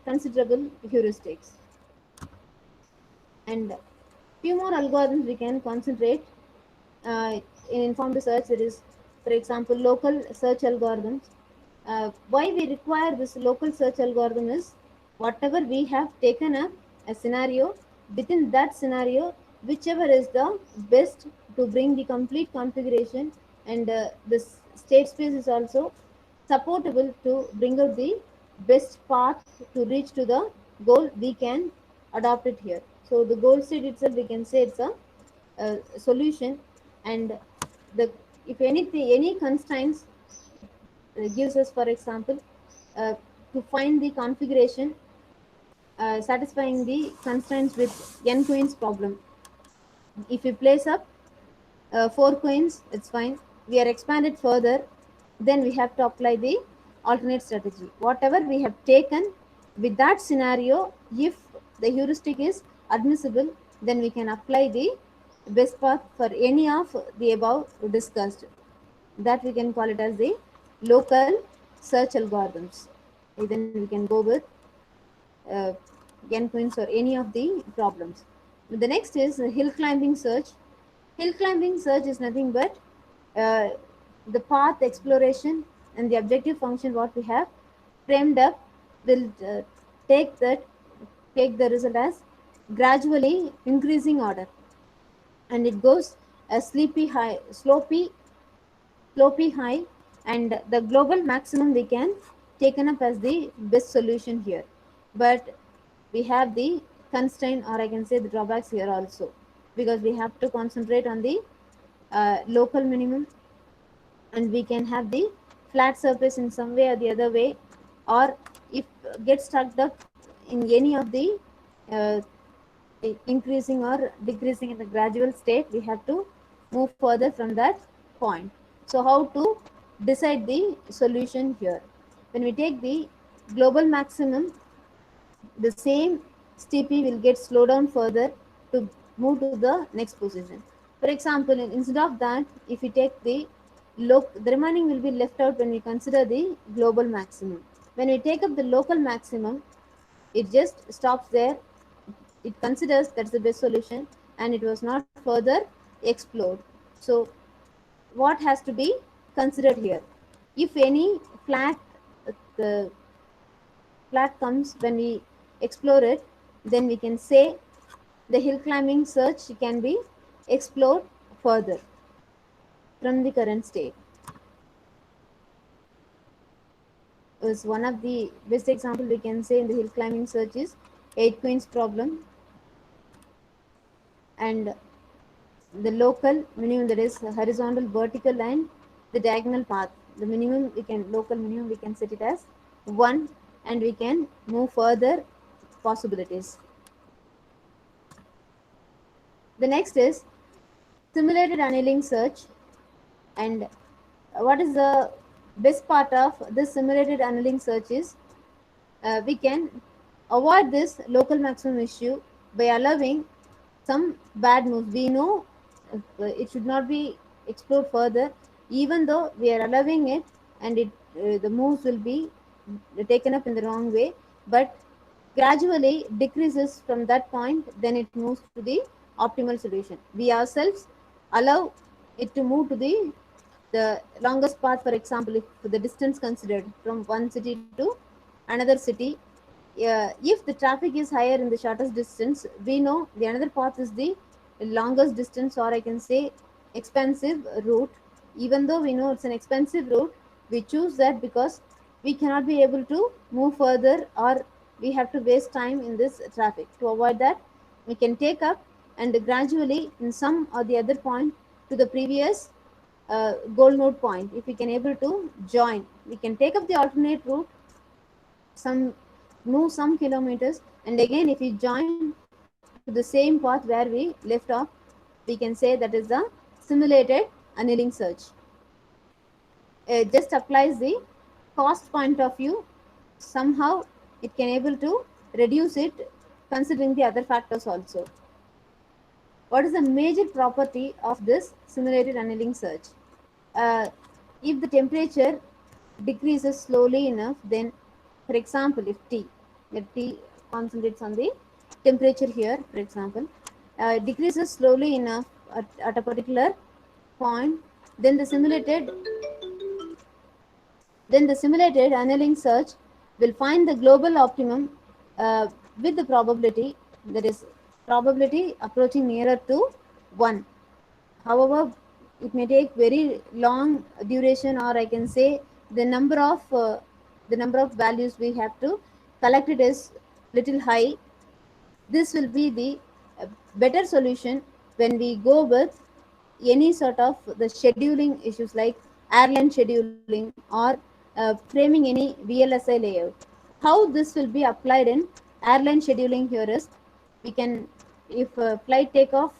considerable heuristics. And few more algorithms we can concentrate in informed search. That is, for example, local search algorithms. Why we require this local search algorithm is, whatever we have taken a scenario, within that scenario, whichever is the best to bring the complete configuration, and this state space is also supportable to bring out the best path to reach to the goal, we can adopt it here. So the goal state itself, we can say it's a solution, and the if anything any constraints gives us, for example, uh, to find the configuration satisfying the constraints with n queens problem. If we place up 4 queens, it's fine. We are expanded further, then we have to apply the alternate strategy. Whatever we have taken with that scenario, if the heuristic is admissible, then we can apply the best path for any of the above discussed. That we can call it as the local search algorithms. Then we can go with uh, n queens or any of the problems. The next is hill climbing search. Hill climbing search is nothing but uh, the path exploration, and the objective function what we have framed up will take that take the result as gradually increasing order, and it goes a slopy high, and the global maximum we can taken up as the best solution here. But we have the constraint, or I can say the drawbacks here also, because we have to concentrate on the local minimum, and we can have the flat surface in some way or the other way, or if get stuck up in any of the uh, increasing or decreasing in the gradual state, we have to move further from that point. So how to decide the solution here? When we take the global maximum, the same STP will get slowed down further to move to the next position. For example, instead of that, if we take the remaining will be left out when we consider the global maximum. When we take up the local maximum, it just stops there. It considers that's the best solution, and it was not further explored. So what has to be considered here? If any flat the flat comes when we explore it, then we can say the hill climbing search can be explored further from the current state. Is one of the best example we can say in the hill climbing search is 8 queens problem, and the local minimum, that is horizontal, vertical, and the diagonal path. The minimum we can local minimum we can set it as 1, and we can move further possibilities. The next is simulated annealing search. And what is the best part of this simulated annealing search is we can avoid this local maximum issue by allowing some bad moves. We know it should not be explored further, even though we are allowing it, and the moves will be taken up in the wrong way, but gradually decreases from that point, then it moves to the optimal solution. We ourselves allow it to move to the longest path. For example, if the distance considered from one city to another city, if the traffic is higher in the shortest distance, we know the another path is the longest distance, or I can say expensive route. Even though we know it's an expensive route, we choose that because we cannot be able to move further, or we have to waste time in this traffic. To avoid that, we can take up and gradually in some or the other point to the previous goal node point. If we can able to join, we can take up the alternate route, some move some kilometers, and again if we join to the same path where we left off, we can say that is the simulated annealing search. It just applies the cost point of view. Somehow it can able to reduce it considering the other factors also. What is the major property of this simulated annealing search? uh, if the temperature decreases slowly enough, then for example if t concentrates on the temperature here, for example, decreases slowly enough at a particular point, then the simulated annealing search will find the global optimum with the probability, that is probability approaching nearer to 1. However, it may take very long duration, or I can say the number of values we have to collect it is little high. This will be the better solution when we go with any sort of the scheduling issues like airline scheduling, or framing any VLSI layout. How this will be applied in airline scheduling here is, we can, if flight takeoff,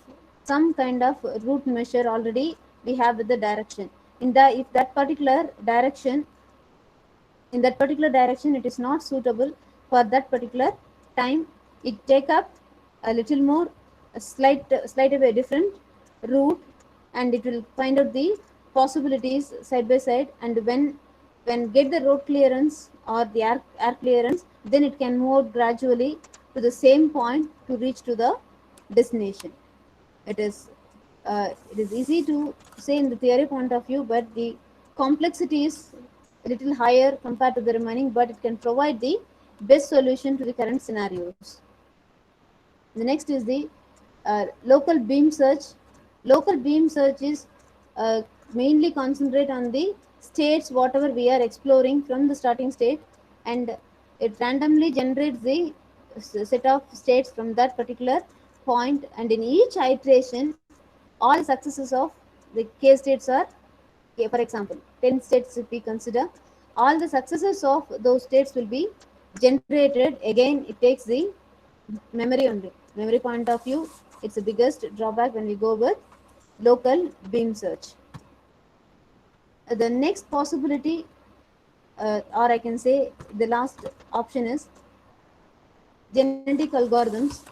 some kind of route measure already we have with the direction. In the if that particular direction, in that particular direction it is not suitable for that particular time, it take up a little more, a slight of a different route, and it will find out the possibilities side by side, and when get the road clearance or the air clearance, then it can move gradually to the same point to reach to the destination. It is easy to say in the theory point of view, but the complexity is a little higher compared to the remaining, but it can provide the best solution to the current scenarios. The next is the local beam search. Local beam search is mainly concentrate on the states whatever we are exploring from the starting state, and it randomly generates the set of states from that particular point, and in each iteration all the successes of the k states are, for example 10 states if we consider, all the successes of those states will be generated. Again it takes the memory only. Memory point of view, it's the biggest drawback when we go with local beam search. The next possibility, or I can say the last option, is genetic algorithms.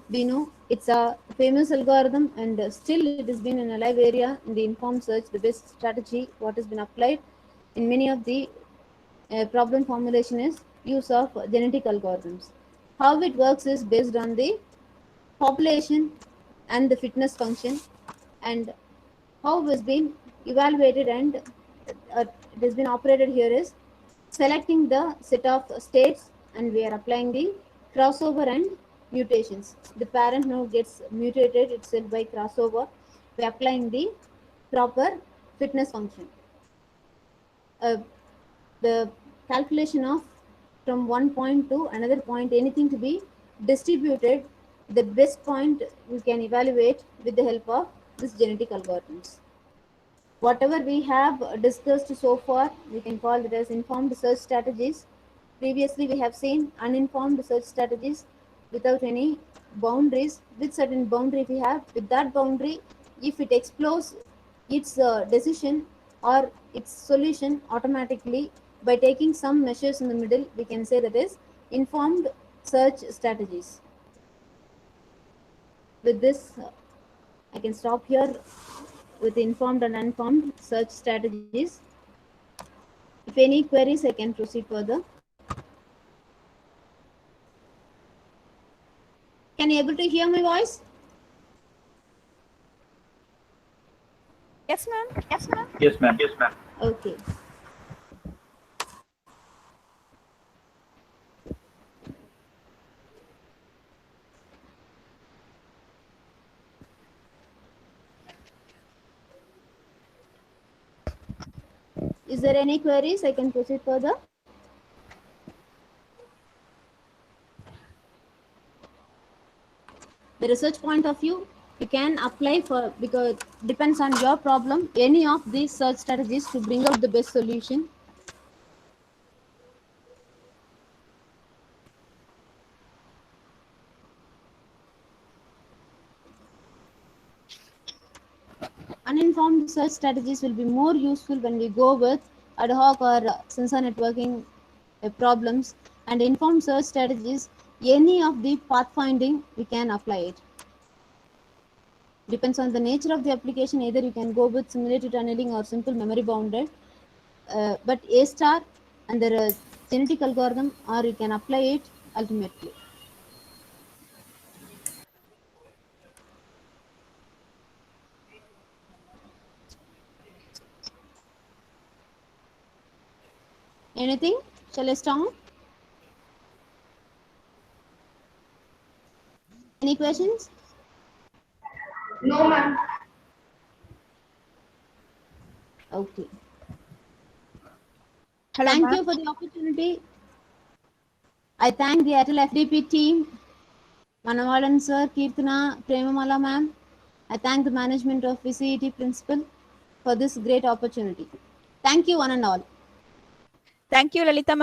We know it's a famous algorithm, and still it has been in a live area in the informed search. The best strategy what has been applied in many of the problem formulation is use of genetic algorithms. How it works is based on the population and the fitness function, and how it has been evaluated, and it has been operated here is selecting the set of states, and we are applying the crossover and mutations. The parent node gets mutated itself by crossover by applying the proper fitness function. uh, the calculation of from one point to another point, anything to be distributed, the best point we can evaluate with the help of this genetic algorithms. Whatever we have discussed so far, we can call it as informed search strategies. Previously we have seen uninformed search strategies without any boundaries. With certain boundary we have, with that boundary, if it explores its decision or its solution automatically by taking some measures in the middle. We can say that is informed search strategies. With this, I can stop here with informed and uninformed search strategies. If any queries, I can proceed further. Can you able to hear my voice? Yes, ma'am. Yes, ma'am. Yes, ma'am. Okay. Is there any queries? I can proceed further. The research point of view, you can apply for, because depends on your problem, any of these search strategies to bring out the best solution. Uninformed search strategies will be more useful when we go with ad hoc or sensor networking problems, and informed search strategies, any of the pathfinding we can apply it. Depends on the nature of the application, either you can go with simulated tunneling or simple memory bounded, but A star and the genetic algorithm, or you can apply it ultimately. Anything? Shall I start? Any questions? No, ma'am. Okay. Hello, Thank ma'am. you for the opportunity. I thank the Airtel FDP team, Manavalan sir, Kirtana, Premamala ma'am. I thank the management of VCET principal for this great opportunity. Thank you one and all. Thank you, Lalita ma'am.